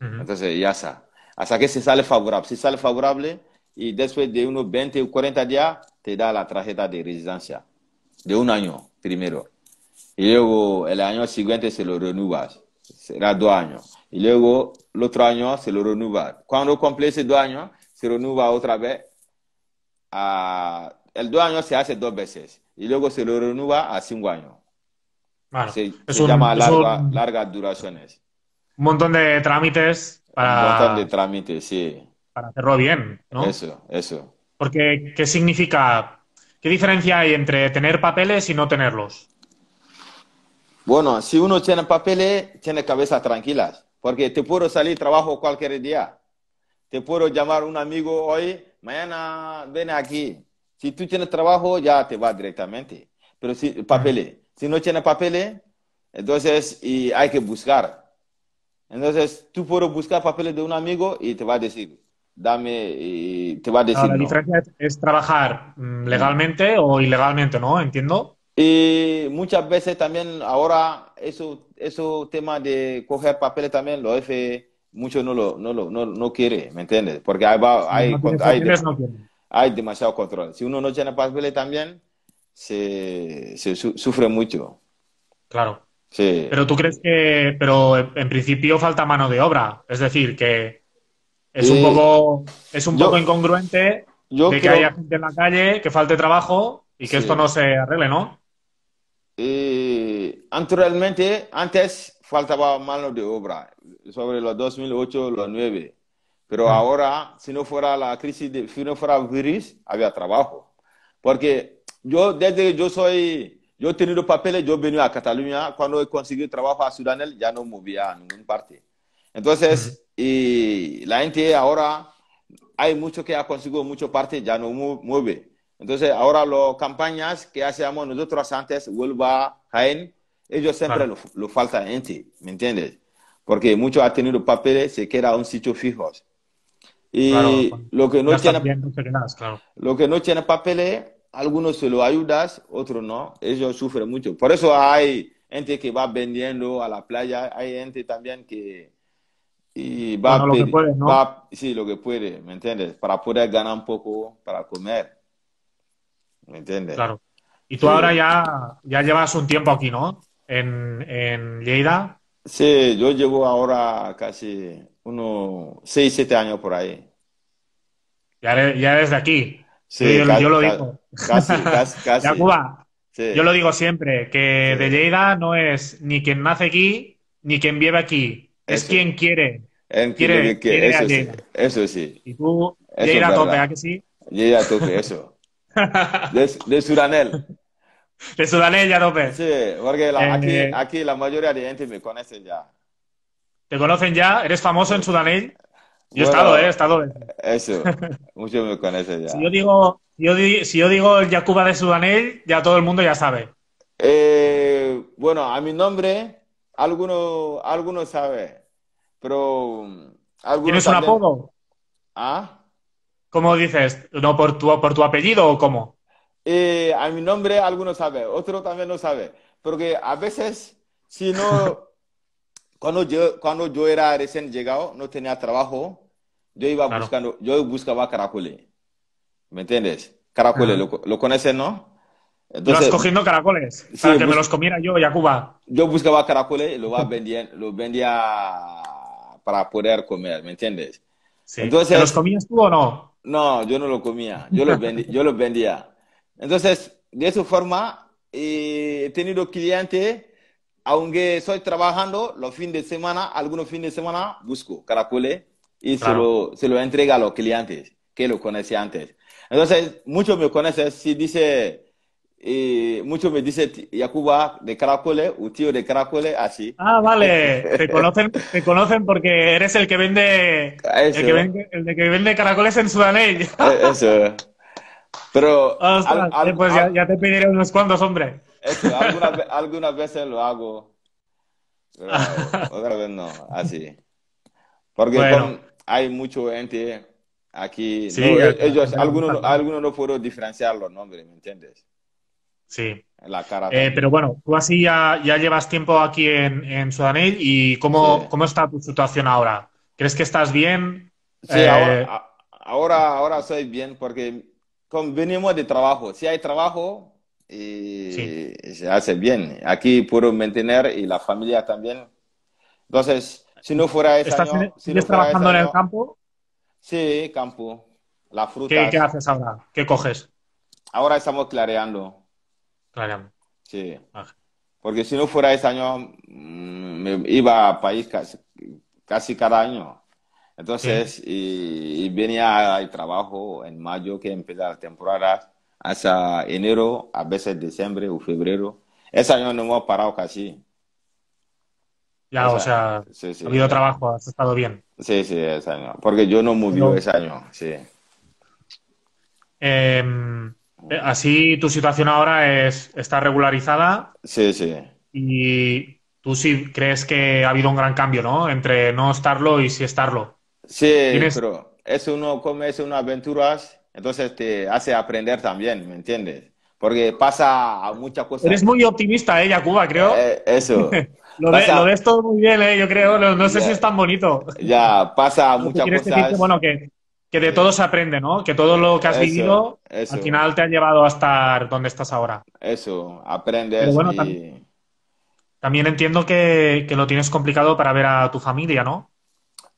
mm, Entonces, ya está. Hasta que se sale favorable. Si sale favorable, y después de unos 20 o 40 días, te da la tarjeta de residencia. De 1 año, primero. Y luego, el año siguiente se lo renuevas. Será 2 años. Y luego, el otro año se lo renueva. Cuando complete 2 años, se renueva otra vez. El 2 años se hace 2 veces. Y luego se lo renueva a 5 años. bueno, Se llama es largas duraciones. un montón de trámites Un montón de trámites, sí. para hacerlo bien, ¿no? Eso. Porque, ¿qué significa? ¿Qué diferencia hay entre tener papeles y no tenerlos? Bueno, si uno tiene papeles, tiene cabeza tranquila, porque te puedo salir trabajo cualquier día. Te puedo llamar un amigo hoy, mañana ven aquí. Si tú tienes trabajo, ya te va directamente. Pero si Mm, papeles, si no tienes papeles, entonces y hay que buscar. Entonces tú puedes buscar papeles de un amigo y te va a decir, dame, y te va a decir la no. diferencia es trabajar Mm. legalmente o ilegalmente, ¿no? Entiendo. Y muchas veces también ahora eso tema de coger papeles también los F muchos no quiere, ¿me entiendes? Porque Si no tienes papeles, no quieres. hay demasiado control. Si uno no tiene papeles también sufre mucho. Claro. Sí. Pero tú crees que, pero en principio falta mano de obra. Es decir, que Y es un poco yo incongruente yo de que haya creo gente en la calle, que falte trabajo y que esto sí. no se arregle, ¿no? Anteriormente, antes faltaba mano de obra, sobre los 2008, los 2009. Pero Mm, ahora, si no fuera la crisis, si no fuera virus, había trabajo. Porque desde que yo he tenido papeles, yo he venido a Cataluña, cuando he conseguido trabajo a Sudanel, ya no movía a ninguna parte. mm, Entonces, y la gente ahora, hay mucho que ha conseguido mucho parte, ya no mueve. Entonces, ahora las campañas que hacíamos nosotros antes, Huelva, Jaén, ellos siempre claro, lo falta gente, ¿me entiendes? Porque muchos han tenido papeles, se queda a un sitio fijo. claro. Y Ya estás bien, no te quedas, claro. lo que no tiene papeles, algunos se lo ayudas, otros no. Ellos sufren mucho. Por eso hay gente que va vendiendo a la playa, hay gente también que y Bueno, lo que puedes, ¿no? sí, lo que puede, ¿me entiendes? Para poder ganar un poco para comer, ¿me entiendes? Claro. Y tú ahora Sí, ya llevas un tiempo aquí, ¿no? En Lleida. sí, yo llevo ahora casi unos 6 7 años por ahí. Ya eres de aquí. Sí, Yo lo digo. casi, Yacuba, yo sí, lo digo siempre, que de sí, Lleida no es ni quien nace aquí, ni quien vive aquí. Es quien eso. quiere. En que lo que, Quiere a eso Lleida. sí, Y tú, eso es Lleida a tope, ¿a verdad. que sí? Yo ya tope eso. De Sudanel. De Sudanella a tope. Sí, porque Eh, aquí la mayoría de gente me conoce ya. ¿Te conocen ya? ¿Eres famoso en Sí. Sudanell? Yo he estado, he Bueno, estado. eso, muchos me conocen Si yo ya. digo, si yo digo el Yakuba de Sudanell, ya todo el mundo ya sabe. Bueno, a mi nombre, algunos saben, pero algunos ¿Tienes un también. apodo? ¿Ah? ¿Cómo dices? ¿No por tu apellido o cómo? A mi nombre, algunos saben, otros también no saben. Porque a veces, si no, cuando yo era recién llegado, no tenía trabajo, Claro. yo buscaba caracoles. ¿Me entiendes? Caracoles, Ajá. lo conoces, ¿no? Ibas Entonces, cogiendo caracoles sí, para que me los comiera yo, Yakuba. yo buscaba caracoles y lo vendía para poder comer, ¿me entiendes? Sí. ¿Te los Entonces, comías tú o no? no, yo no lo comía, yo los vendía. Entonces, de esa forma, he tenido clientes, aunque estoy trabajando los fines de semana, algunos fines de semana busco caracoles y Claro. se lo entrega a los clientes que lo conocían antes. Entonces, muchos me conocen, si dice, muchos me dicen Yakuba de caracoles o tío de caracoles, así. Ah, vale. Te conocen porque eres Eso, el de que vende caracoles en Sudanell. eso. Pero Ostras, pues ya te pediré unos cuantos, hombre. eso, algunas veces lo hago, pero otra vez no, así. Porque Bueno, hay mucha gente aquí, no, sí, la ellos, gente le gusta, claro. algunos no puedo diferenciar los nombres, ¿me entiendes? Sí. La cara Pero también. bueno, tú así ya llevas tiempo aquí en Sudanell y Sí, cómo está tu situación ahora? ¿Crees que estás bien? sí, Eh, ahora soy bien porque venimos de trabajo. Si hay trabajo, sí. se hace bien. Aquí puedo mantener y la familia también. Entonces, ¿Sigues trabajando en el campo? sí, campo, las ¿Qué frutas. haces ahora? ¿Qué coges? Ahora estamos clareando, Claro. sí. Ah, Porque si no fuera ese año, me iba a país casi cada año. sí. Entonces, y venía al trabajo en mayo, que empieza la temporada, hasta enero, a veces diciembre o febrero. Ese año no hemos parado casi. Ya, o Esa, sea, ha sí, sí, habido trabajo, has estado bien. sí, sí, ese año. Porque yo no movió Pero, ese año, sí. así tu situación ahora está regularizada Sí, sí. y tú sí crees que ha habido un gran cambio, ¿no? Entre no estarlo y sí estarlo. Sí, Tienes, pero es una aventuras, entonces te hace aprender también, ¿me entiendes? Porque pasa a muchas eres cosas. muy optimista, Yacuba, creo. Eso, Lo pasa, ves todo muy bien, yo creo. No sé si ya, es tan bonito. ya pasa a Lo que muchas quieres decir que, cosas. bueno, que de todo se aprende, ¿no? Que todo lo que has Eso, vivido al final te ha llevado a estar donde estás ahora. Pero aprendes bueno, y... también entiendo que lo tienes complicado para ver a tu familia, ¿no?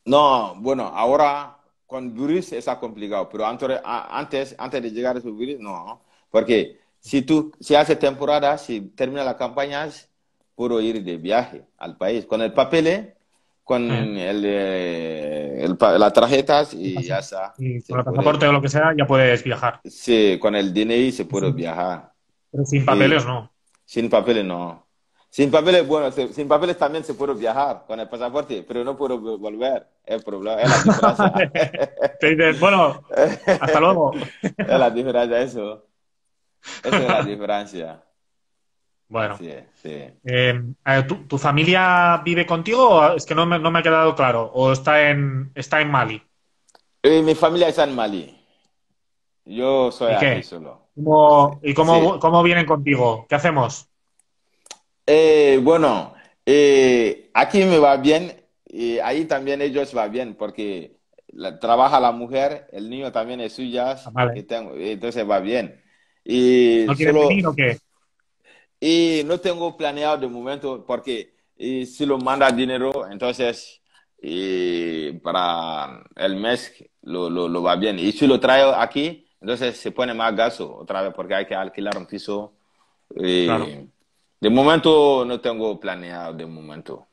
No, bueno, ahora con virus está complicado, pero antes de llegar a su virus, no. Porque si hace temporada, si termina las campañas, puedo ir de viaje al país con el papel, con Eh, las tarjetas ¿Qué y pasa? ya está. Y Se con el puede, pasaporte o lo que sea ya puedes viajar. sí, con el DNI se puede Sí. viajar. Pero sin papeles Y no. sin papeles no. Sin papeles, bueno, sin papeles también se puede viajar con el pasaporte, pero no puedo volver. Es el problema, es la diferencia. Te dices, bueno, hasta luego. Es la diferencia, eso. Eso es la diferencia. Bueno. Sí, sí. ¿Tu familia vive contigo? ¿O es que no me ha quedado claro. ¿O está en Mali? Mi familia está en Mali. Yo soy ¿Y aquí qué? solo. Sí. ¿Cómo vienen contigo? ¿Qué hacemos? Bueno, aquí me va bien y ahí también ellos va bien porque trabaja la mujer, el niño también es suya, Ah, vale. que tengo, entonces va bien. Y ¿No quieren solo, venir o qué? y no tengo planeado de momento porque si lo manda dinero, entonces para el mes lo va bien. Y si lo traigo aquí, entonces se pone más gasto otra vez porque hay que alquilar un piso. Claro. eh, de momento no tengo planeado, de momento.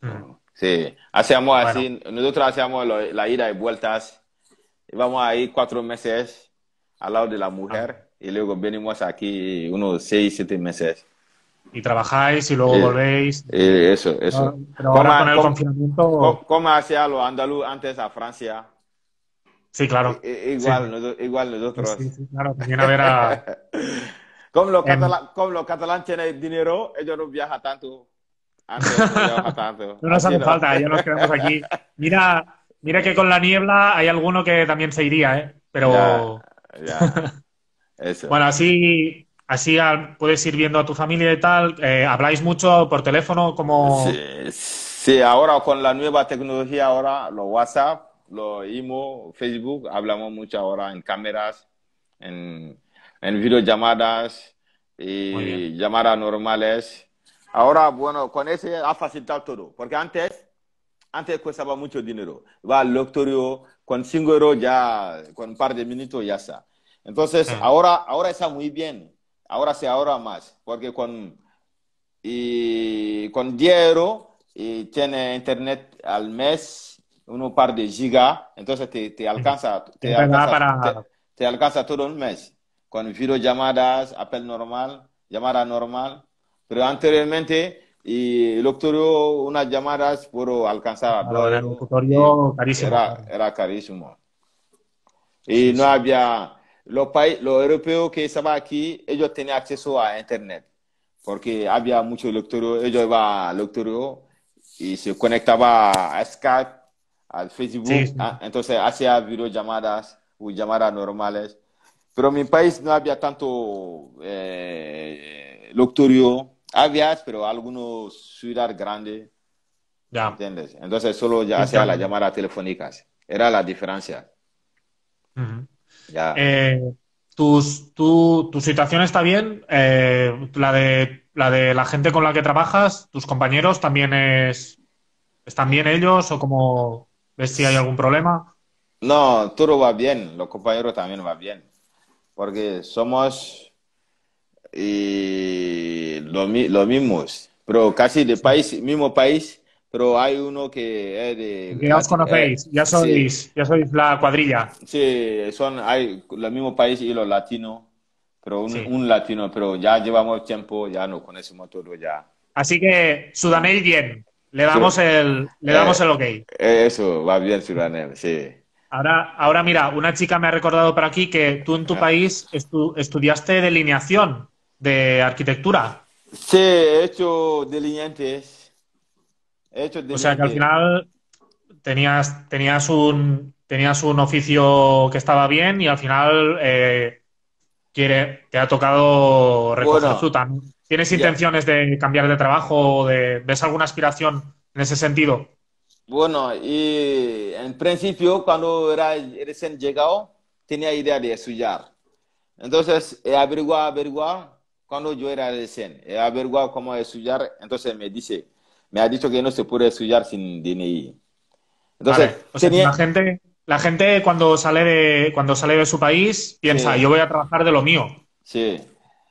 Mm. Sí, hacemos Bueno, así, nosotros hacemos la ida y vueltas, y vamos ahí 4 meses al lado de la ah, mujer y luego venimos aquí unos 6, 7 meses. y trabajáis y luego Eh, volvéis. eso, eso. Pero ¿Cómo, ahora con el cómo, confinamiento, cómo hacía los andaluz antes a Francia? sí, claro. Sí, Igual, igual nosotros. sí, sí, claro. También a ver a... em, Como los catalanes tienen dinero, ellos no viajan tanto. Antes no viajan tanto. no nos Así hace no. falta, ya nos quedamos aquí. Mira que con la niebla hay alguno que también se iría, ¿eh? Ya, Pero ya. Eso. bueno, así puedes ir viendo a tu familia y tal. ¿Habláis mucho por teléfono? Sí, Como... sí, ahora con la nueva tecnología, ahora los WhatsApp, los IMO, Facebook, hablamos mucho ahora en cámaras, en, en videollamadas Muy bien. y llamadas normales. Ahora, bueno, con ese ha facilitado todo, porque antes costaba mucho dinero. Va al doctorio, con 5 euros ya, con un par de minutos ya está. Entonces, Mm. ahora está muy bien. Ahora se ahorra más, porque con 10 euros y tiene internet al mes, un par de gigas, entonces te Mm. alcanza, Siempre da para... te alcanza todo un mes. Con videollamadas, Apple normal, llamada normal. Pero anteriormente, y el doctor, unas llamadas puedo alcanzar a 2 Claro, en el euros y locutorio carísimo, claro. era carísimo. Y Sí, no sí. había, los europeos que estaban aquí, ellos tenían acceso a internet, porque había muchos lectores, ellos iban al lectorio y se conectaba a Skype, al Sí, Facebook, sí. entonces hacía videollamadas o llamadas normales. Pero en mi país no había tanto lectorio, había, pero algunos ciudades grandes, Ya. ¿entiendes? Entonces solo ya Sí, hacía claro. las llamadas telefónicas, era la diferencia. Ujú. Ya. Eh, tu situación está bien. La de la gente con la que trabajas, tus compañeros, ¿están bien ellos o cómo ves si hay algún problema? No, todo va bien, los compañeros también va bien, porque somos los mismos, pero casi de Sí. país, mismo país, pero hay uno que es Que ya os conocéis, sí, ya sois la cuadrilla. sí, hay los mismos país y los latinos, pero Sí. un latino, pero ya llevamos tiempo, ya nos conocemos todos ya. Así que Sudanell bien. Sí, Le damos el ok. eso, va bien, Suranel, sí. Ahora mira, una chica me ha recordado por aquí que tú en tu Ah. país estudiaste delineación de arquitectura. Sí, he hecho delineantes, he hecho O sea que al delineantes. final tenías un oficio que estaba bien y al final te ha tocado recoger Bueno, fruta, ¿no? ¿Tienes ya, intenciones de cambiar de trabajo o ves alguna aspiración en ese sentido? bueno, y en principio cuando era recién llegado tenía idea de estudiar. Entonces he averiguado cuando yo era recién, he averiguado cómo estudiar, entonces me ha dicho que no se puede estudiar sin DNI. Vale. Entonces O sea que tenía, la gente cuando sale de su país piensa, sí, yo voy a trabajar de lo mío. sí.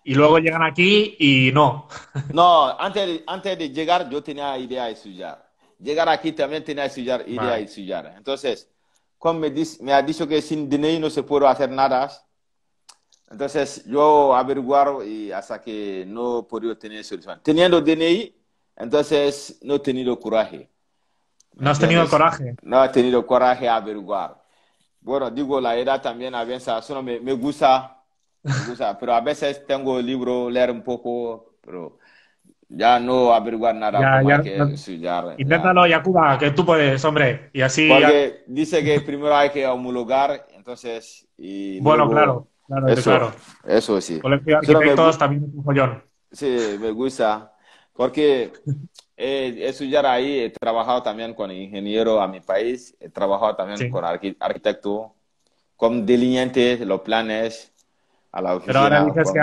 Y luego llegan aquí y no. No, antes de llegar yo tenía idea de estudiar. Llegar aquí también tenía idea de Vale. estudiar. Entonces, como me ha dicho que sin DNI no se puede hacer nada. Entonces yo averiguar y hasta que no he podido tener solución. Teniendo DNI, entonces no he tenido coraje, ¿me No has tenido el entiendes? coraje. No he tenido coraje a averiguar. Bueno, digo, la edad también avanza, eso no me gusta. me gusta, pero a veces tengo el libro, leer un poco, pero ya no averiguar nada Ya, como hay ya, que estudiar, ya. inténtalo, Yacuba, que tú puedes, hombre. Y así, Porque dice que primero hay que homologar, entonces, y bueno, luego, claro, claro, eso, claro. eso sí. Colegio de Solo Arquitectos también es un follón. sí, me gusta, porque estudiar ahí, he trabajado también con ingeniero a mi país, he trabajado también Sí. con arquitecto, con delineante, los planes a la Pero ahora oficina. dices que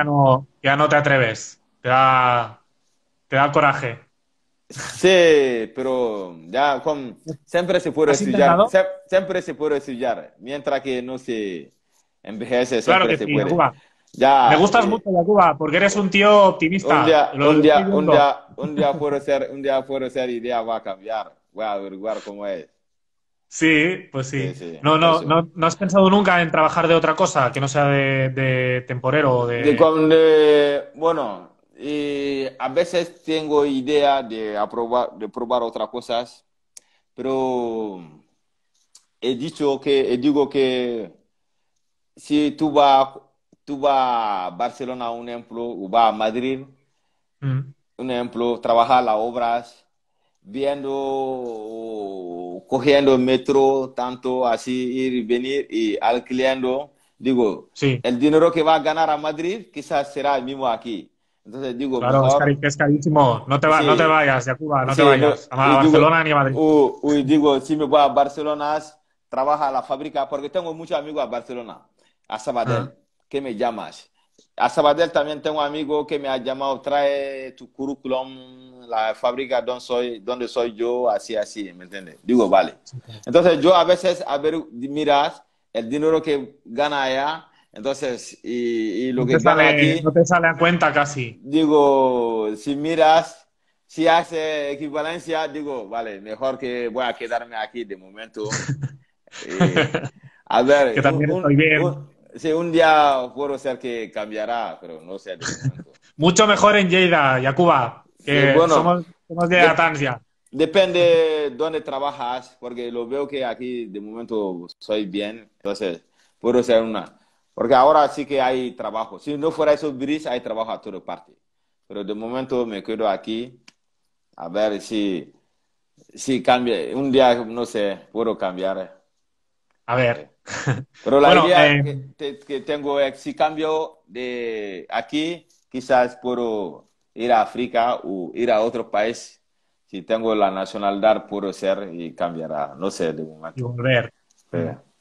ya no te atreves. Te da coraje. Sí, pero ya siempre se puede ¿Has estudiar, intentado? siempre se puede estudiar, mientras que no se envejece, Claro siempre que se sí, puede. Yacuba. Me Ya, gustas mucho, Yacuba, porque eres un tío un optimista. día, Lo un estoy día, un viendo. día, un día puede ser idea va a cambiar. Voy a averiguar cómo es. Sí, pues Sí, sí. sí, eso. No has pensado nunca en trabajar de otra cosa que no sea de temporero o de. Bueno, y a veces tengo idea de probar otras cosas, pero digo que si tú vas a Barcelona, un ejemplo, o vas a Madrid, Mm, un ejemplo, trabajar las obras, viendo, cogiendo el metro, tanto así ir y venir y alquilando, digo, sí, el dinero que va a ganar a Madrid quizás será el mismo aquí. Entonces digo, claro, mejor, que es carísimo. No te sí, vayas, Yacuba, no te sí, no, vayas. A y digo, Barcelona ni a Madrid. digo, si me voy a Barcelona, trabaja a la fábrica, porque tengo muchos amigos a Barcelona, a Ah, Sabadell, ¿qué me llamas? A Sabadell también tengo un amigo que me ha llamado, trae tu currículum, la fábrica donde soy yo, así, así, ¿me entiendes? Digo, vale. sí, claro. Entonces yo a veces, a ver, miras el dinero que gana allá, entonces, y lo que gano No aquí. te sale a cuenta casi. Digo, si miras, si hace equivalencia, digo, vale, mejor que voy a quedarme aquí de momento. Eh, a Que ver, también estoy bien. sí, un día puedo ser que cambiará, pero no sé de momento. Mucho mejor en Lleida, Yacuba, Sí, que bueno, somos de de- Atansia. depende dónde trabajas, porque lo veo que aquí de momento soy bien, entonces puedo ser una. Porque ahora sí que hay trabajo. Si no fuera esos bris, hay trabajo a toda parte. Pero de momento me quedo aquí. A ver si cambia. Un día, no sé, puedo cambiar. A Sí. ver. Pero la Bueno, idea que tengo es, si cambio de aquí, quizás puedo ir a África o ir a otro país. Si tengo la nacionalidad, puedo ser y cambiará. No sé, de y momento. volver. Sí.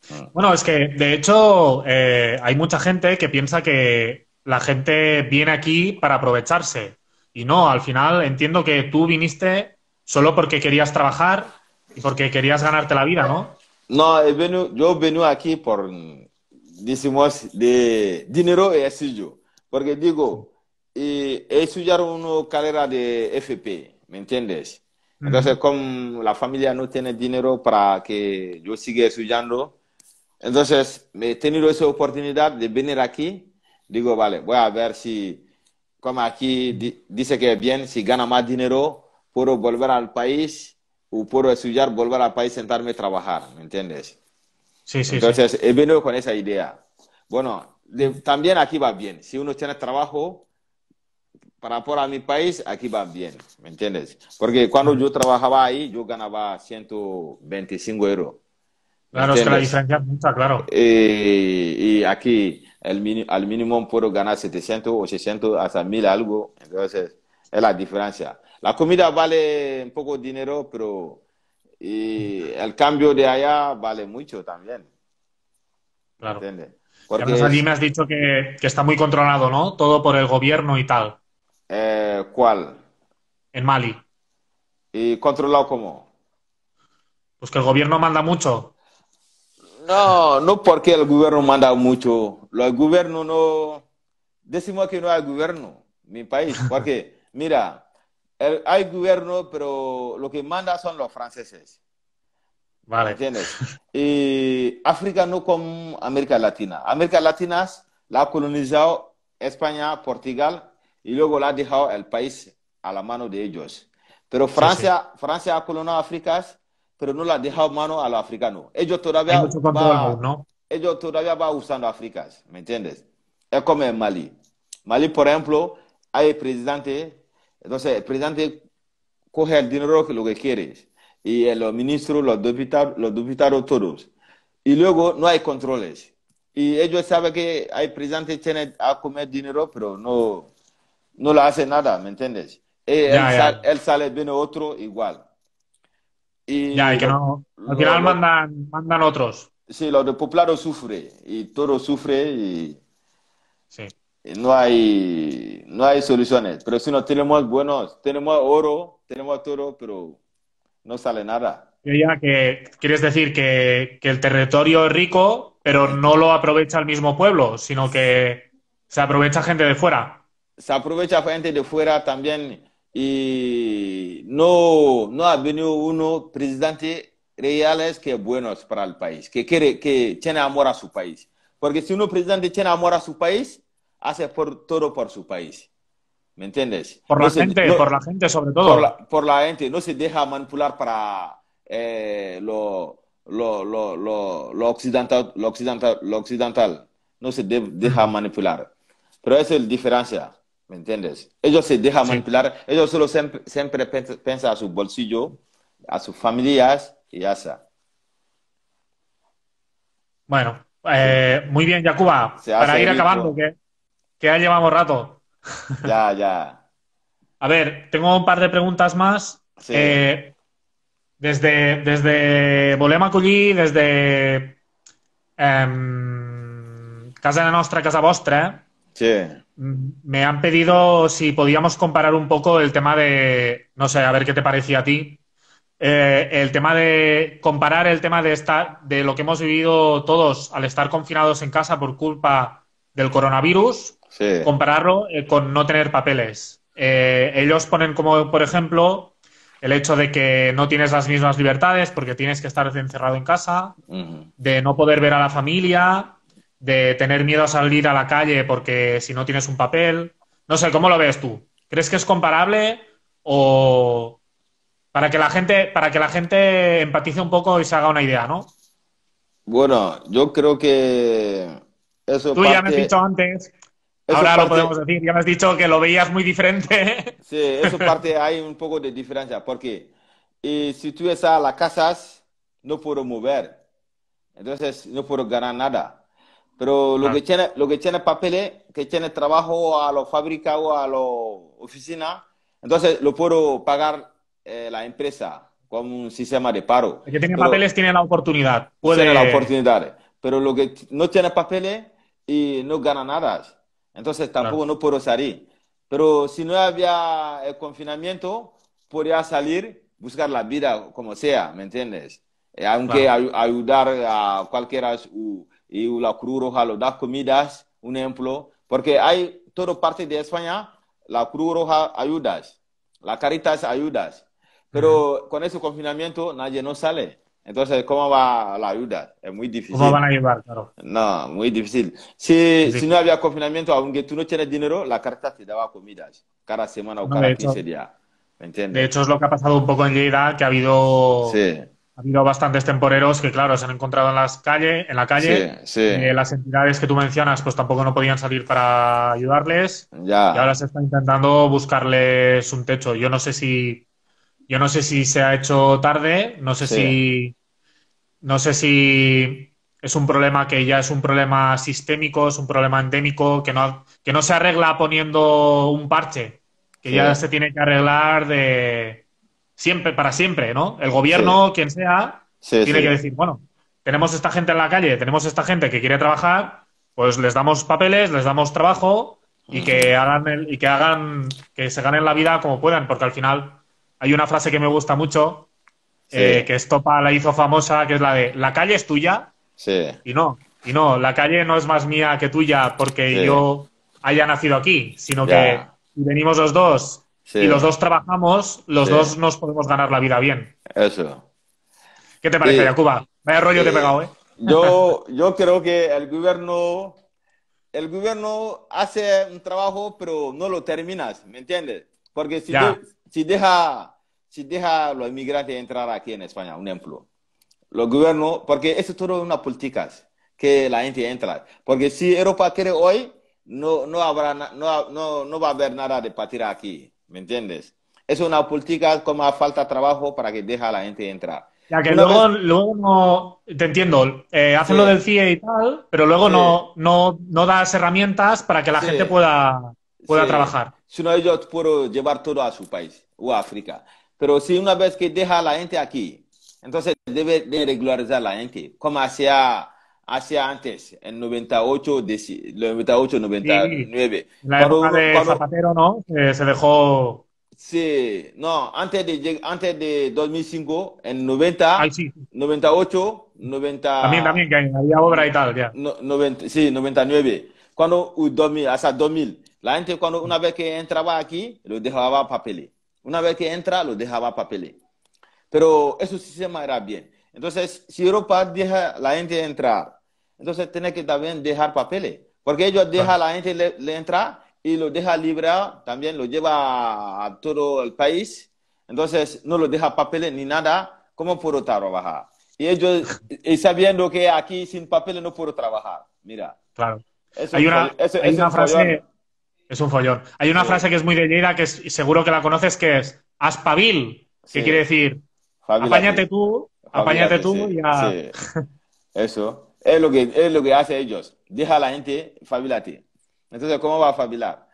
Mm. Bueno, es que de hecho hay mucha gente que piensa que la gente viene aquí para aprovecharse. Y no, al final entiendo que tú viniste solo porque querías trabajar y porque querías ganarte la vida, ¿no? No, yo he venido aquí por, decimos, de dinero y estudio. Porque digo, estudiar una carrera de FP, ¿me entiendes? Entonces, Ujú. como la familia no tiene dinero para que yo siga estudiando, entonces me he tenido esa oportunidad de venir aquí. Digo, vale, voy a ver si, como aquí dice que es bien, si gana más dinero, puedo volver al país o puedo estudiar, volver al país, sentarme a trabajar, ¿me entiendes? Sí, sí, sí. Entonces, he venido con esa idea. Bueno, también aquí va bien. Si uno tiene trabajo para por a mi país, aquí va bien, ¿me entiendes? Porque cuando Ujú. yo trabajaba ahí, yo ganaba 125 euros, ¿me Claro, es que la entiendes? diferencia es mucha, claro. Y aquí al mínimo puedo ganar 700, 800, hasta 1000 algo. Entonces, es la diferencia. La comida vale un poco de dinero, pero el cambio de allá vale mucho también. ¿Me Claro. entiendes? Y además Porque allí me has dicho que está muy controlado, ¿no? Todo por el gobierno y tal, ¿cuál? en Mali. ¿Y controlado cómo? Pues que el gobierno manda mucho. No, no porque el gobierno manda mucho. El gobierno no. Decimos que no hay gobierno en mi país. Porque, mira, hay gobierno, pero lo que manda son los franceses. ¿Me Vale. entiendes? Y África no como América Latina. América Latina la ha colonizado España, Portugal y luego la ha dejado el país a la mano de ellos. Pero Sí, sí. Francia ha colonizado África, pero no la ha dejado mano a los africanos. Hay mucho control aún, ¿no? Ellos todavía va usando África, ¿me entiendes? es como en Mali. Mali, por ejemplo, hay presidente, entonces el presidente coge el dinero que lo que quiere y los ministros, los diputados todos. Y luego no hay controles. Y ellos saben que hay presidente que tiene a comer dinero, pero no le hace nada, ¿me entiendes? Ya, ya. Él sale, viene otro igual. Ya, y Y que no. Al final mandan otros. sí, los despoblados sufren y todo sufre Sí. y no hay soluciones. Pero si no tenemos buenos, tenemos oro, tenemos todo, pero no sale nada. Yo ya que quieres decir que el territorio es rico, pero no lo aprovecha el mismo pueblo, sino que se aprovecha gente de fuera. Se aprovecha gente de fuera también y no ha venido uno presidente reales que buenos para el país, que tiene amor a su país. Porque si uno presidente tiene amor a su país, hace todo por su país. ¿Me entiendes? Por la gente sobre todo. Por la gente, no se deja manipular para lo occidental. No se deja Mm. manipular. Pero esa es la diferencia, ¿me entiendes? Ellos se dejan Sí. manipular, ellos solo siempre piensan a su bolsillo, a sus familias y ya está. Bueno, Sí. muy bien, Yacuba. Se Para hace ir acabando, rico. que ya llevamos rato. Ya, ya. A ver, tengo un par de preguntas más. Sí, Desde volem acollir, desde casa nostra, casa vostra, sí. me han pedido si podíamos comparar un poco el tema de, no sé, a ver qué te parecía a ti, el tema de comparar el tema de estar, de lo que hemos vivido todos al estar confinados en casa por culpa del coronavirus, Sí. compararlo con no tener papeles. Ellos ponen como, por ejemplo, el hecho de que no tienes las mismas libertades porque tienes que estar encerrado en casa, Ujú. de no poder ver a la familia, de tener miedo a salir a la calle porque si no tienes un papel. No sé, ¿cómo lo ves tú? ¿Crees que es comparable o para que la gente empatice un poco y se haga una idea, ¿no? Bueno, yo creo que eso Tú ya me has dicho parte, antes, eso ahora lo parte, podemos decir, ya me has dicho que lo veías muy diferente. sí, eso parte hay un poco de diferencia, porque si tú estás a las casas, no puedo mover, entonces no puedo ganar nada. Pero Claro, lo que tiene papeles, que tiene trabajo a la fábrica o a la oficina, entonces lo puedo pagar la empresa con un sistema de paro. el que tiene Pero papeles tiene la oportunidad, tiene la puede... oportunidad. Pero lo que no tiene papeles y no gana nada. Entonces Claro, tampoco no puedo salir. Pero si no había el confinamiento, podría salir, buscar la vida como sea, ¿me entiendes? Aunque claro. ayudar a cualquiera y la Cruz Roja lo da comidas, un ejemplo, porque hay toda parte de España, la Cruz Roja ayudas, la Caritas ayudas, Ujú. pero con ese confinamiento nadie no sale. Entonces, ¿cómo va la ayuda? Es muy ¿Cómo van a difícil. ayudar? Claro. No, muy difícil. Sí, Si sí. no había confinamiento, aunque tú no tienes dinero, la carta te daba comidas cada semana o Bueno, cada 15 días. ¿Me de hecho entiendes? es lo que ha pasado un poco en Lleida, que Sí, ha habido bastantes temporeros que, claro, se han encontrado en la sí, calle. sí. Las entidades que tú mencionas, pues tampoco no podían salir para ayudarles. Y ahora Ya, se está intentando buscarles un techo. Yo no sé si se ha hecho tarde, sí, no sé si es un problema que ya es un problema sistémico, es un problema endémico, que no se arregla poniendo un parche, que sí, ya se tiene que arreglar de siempre, para siempre, ¿no? El sí, gobierno, quien sea, sí, tiene que sí. decir, bueno, tenemos esta gente en la calle, tenemos esta gente que quiere trabajar, pues les damos papeles, les damos trabajo y Ujú. que se ganen la vida como puedan, porque al final hay una frase que me gusta mucho Sí, que Estopa la hizo famosa, que es la de la calle es tuya sí, y no, la calle no es más mía que tuya porque sí, yo haya nacido aquí, sino que ya, si venimos los dos y los sí, dos trabajamos, los sí, dos nos podemos ganar la vida bien. eso. ¿Qué te parece, Y, Yacuba? Vaya rollo te he pegado, ¿eh? yo creo que el gobierno hace un trabajo, pero no lo terminas, ¿me entiendes? Porque Ya, si deja a los inmigrantes entrar aquí en España, un ejemplo, los gobiernos, porque eso es todo una política que la gente entra. Porque si Europa quiere hoy, no habrá, no va a haber nada de partir aquí, ¿me entiendes? Es una política como falta de trabajo para que deje a la gente entrar. Ya que Una vez, luego no, te entiendo, hacen lo del sí, CIE y tal, pero luego sí, no das herramientas para que la gente sí, pueda sí. trabajar. Si no, ellos pueden llevar todo a su país o a África. Pero si una vez que deja a la gente aquí, entonces debe de regularizar a la gente, como hacía antes, en 98, 98, Sí, 99. en la Cuando época uno, de cuando, Zapatero, ¿no? Se dejó... sí, no, antes de 2005, en Ay, 90, sí, 98, también, que había obra y tal, ya. 90, sí, 99. Cuando 2000, hasta 2000, la gente cuando una vez que entraba aquí, lo dejaba papeles. Una vez que entra, lo dejaba papeles. Pero ese sistema era bien. Entonces, si Europa deja a la gente entrar, entonces tiene que también dejar papeles. Porque ellos dejan Claro. a la gente le entrar y lo deja libre, también lo lleva a todo el país. Entonces, no lo deja papeles ni nada, ¿cómo puedo trabajar? Y ellos, y sabiendo que aquí sin papeles no puedo trabajar. Mira, Claro. es Hay un, una, hay es un una follón. frase, es un follón. Hay una Sí, frase que es muy de Lleida, que seguro que la conoces, que es aspabil, que quiere sí, decir fabílate, apáñate fabílate, tú y sí, ya. sí. Eso es lo que hace ellos. Deja a la gente fabilate. Entonces, ¿cómo va a fabilar?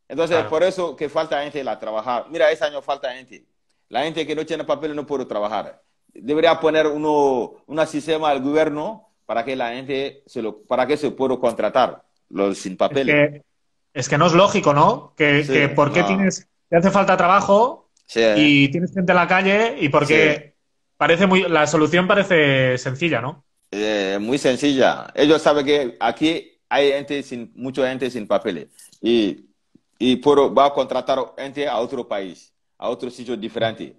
Entonces, Claro. por eso que falta gente a trabajar. Mira, ese año falta gente. La gente que no tiene papel no puede trabajar. Debería poner un sistema al gobierno para que la gente para que se pueda contratar los sin Es papeles. que, es que no es lógico, ¿no? Sí, Que por qué no. te hace falta trabajo Sí, y tienes gente en la calle y sí. porque la solución parece sencilla, ¿no? Muy sencilla. Ellos saben que aquí hay gente mucha gente sin papeles va a contratar gente a otro país, a otro sitio diferente.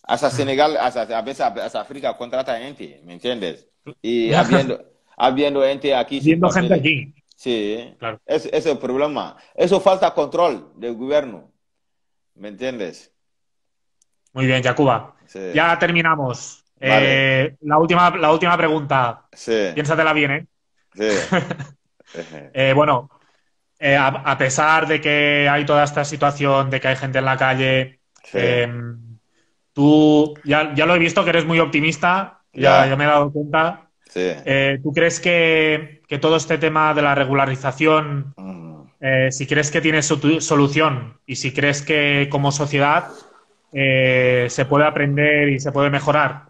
Hasta Mm. Senegal, a veces hasta África contrata gente, ¿me entiendes? Y habiendo gente aquí sin Viendo gente papeles. aquí, Sí, claro. ese es el problema. Eso falta control del gobierno, ¿me entiendes? Muy bien, Yacuba. Sí, Ya terminamos. vale, La última pregunta. sí, Piénsatela bien, ¿eh? sí. Bueno, a pesar de que hay toda esta situación, de que hay gente en la calle, Sí, eh, tú ya lo he visto que eres muy optimista, ya ya, me he dado cuenta. sí. ¿Tú crees que todo este tema de la regularización, Mm. si crees que tiene solución y si crees que como sociedad se puede aprender y se puede mejorar?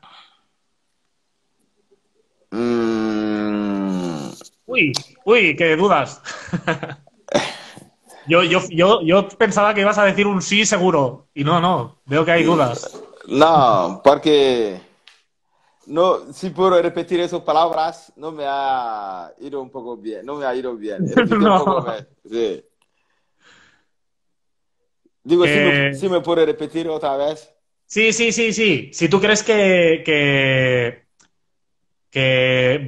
Mm, Uy, qué dudas. Yo pensaba que ibas a decir un sí seguro y no, veo que hay dudas. no, porque no, si puedo repetir esas palabras, no me ha ido un poco bien, no me ha ido bien. Repite un poco No, más. Sí. Digo, que si me puede repetir otra vez. sí. Si tú crees que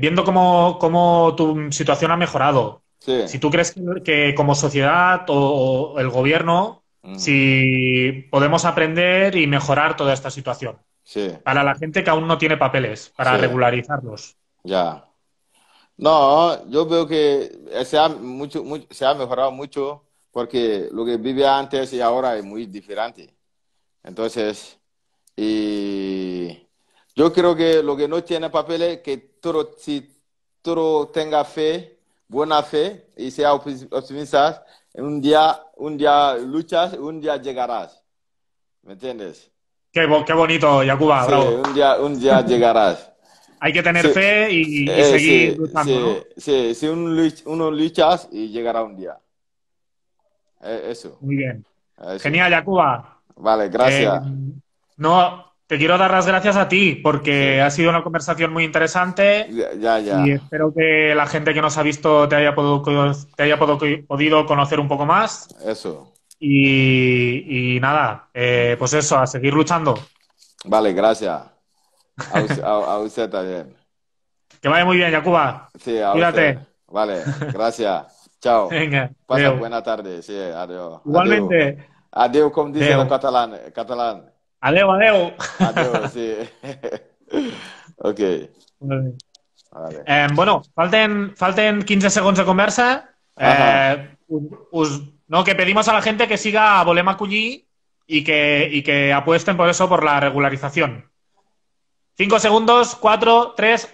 viendo cómo tu situación ha mejorado, Sí. si tú crees que como sociedad o el gobierno, Mm, si podemos aprender y mejorar toda esta situación sí, para la gente que aún no tiene papeles, para sí, regularizarlos. ya. No, yo veo que se ha mejorado mucho porque lo que vivía antes y ahora es muy diferente. Entonces, y yo creo que lo que no tiene papeles, que todo, si todo tenga fe, buena fe y sea optimista, un día luchas, un día llegarás. ¿Me entiendes? Qué bonito, Yacuba, Sí, bravo. un día llegarás. Hay que tener Sí, fe y seguir sí, luchando, sí, ¿no? sí, si uno luchas y llegará un día. Eso, Muy bien. eso. Genial, Yacuba. Vale, Eh, gracias. no, te quiero dar las gracias a ti Sí, porque ha sido una conversación muy interesante y ya. espero que la gente que nos ha visto podido conocer un poco más Eso. y nada, pues eso, a seguir luchando. Vale, gracias. A usted también. Que vaya muy bien, Yacuba. Sí, a usted. Cuídate. Vale, gracias. Chao. Venga, Pasa adeu. buena tarde. Sí, adiós. Adiós. Igualmente, Adiós, como dice la adeu. catalán. Catalán. Adeu. Adiós, sí. Ok, vale. Bueno, falten 15 segons de conversa. Ajá. no, que pedimos a la gente que siga a Volem Acollir y que apuesten por eso, por la regularización. 5 segundos, 4, 3...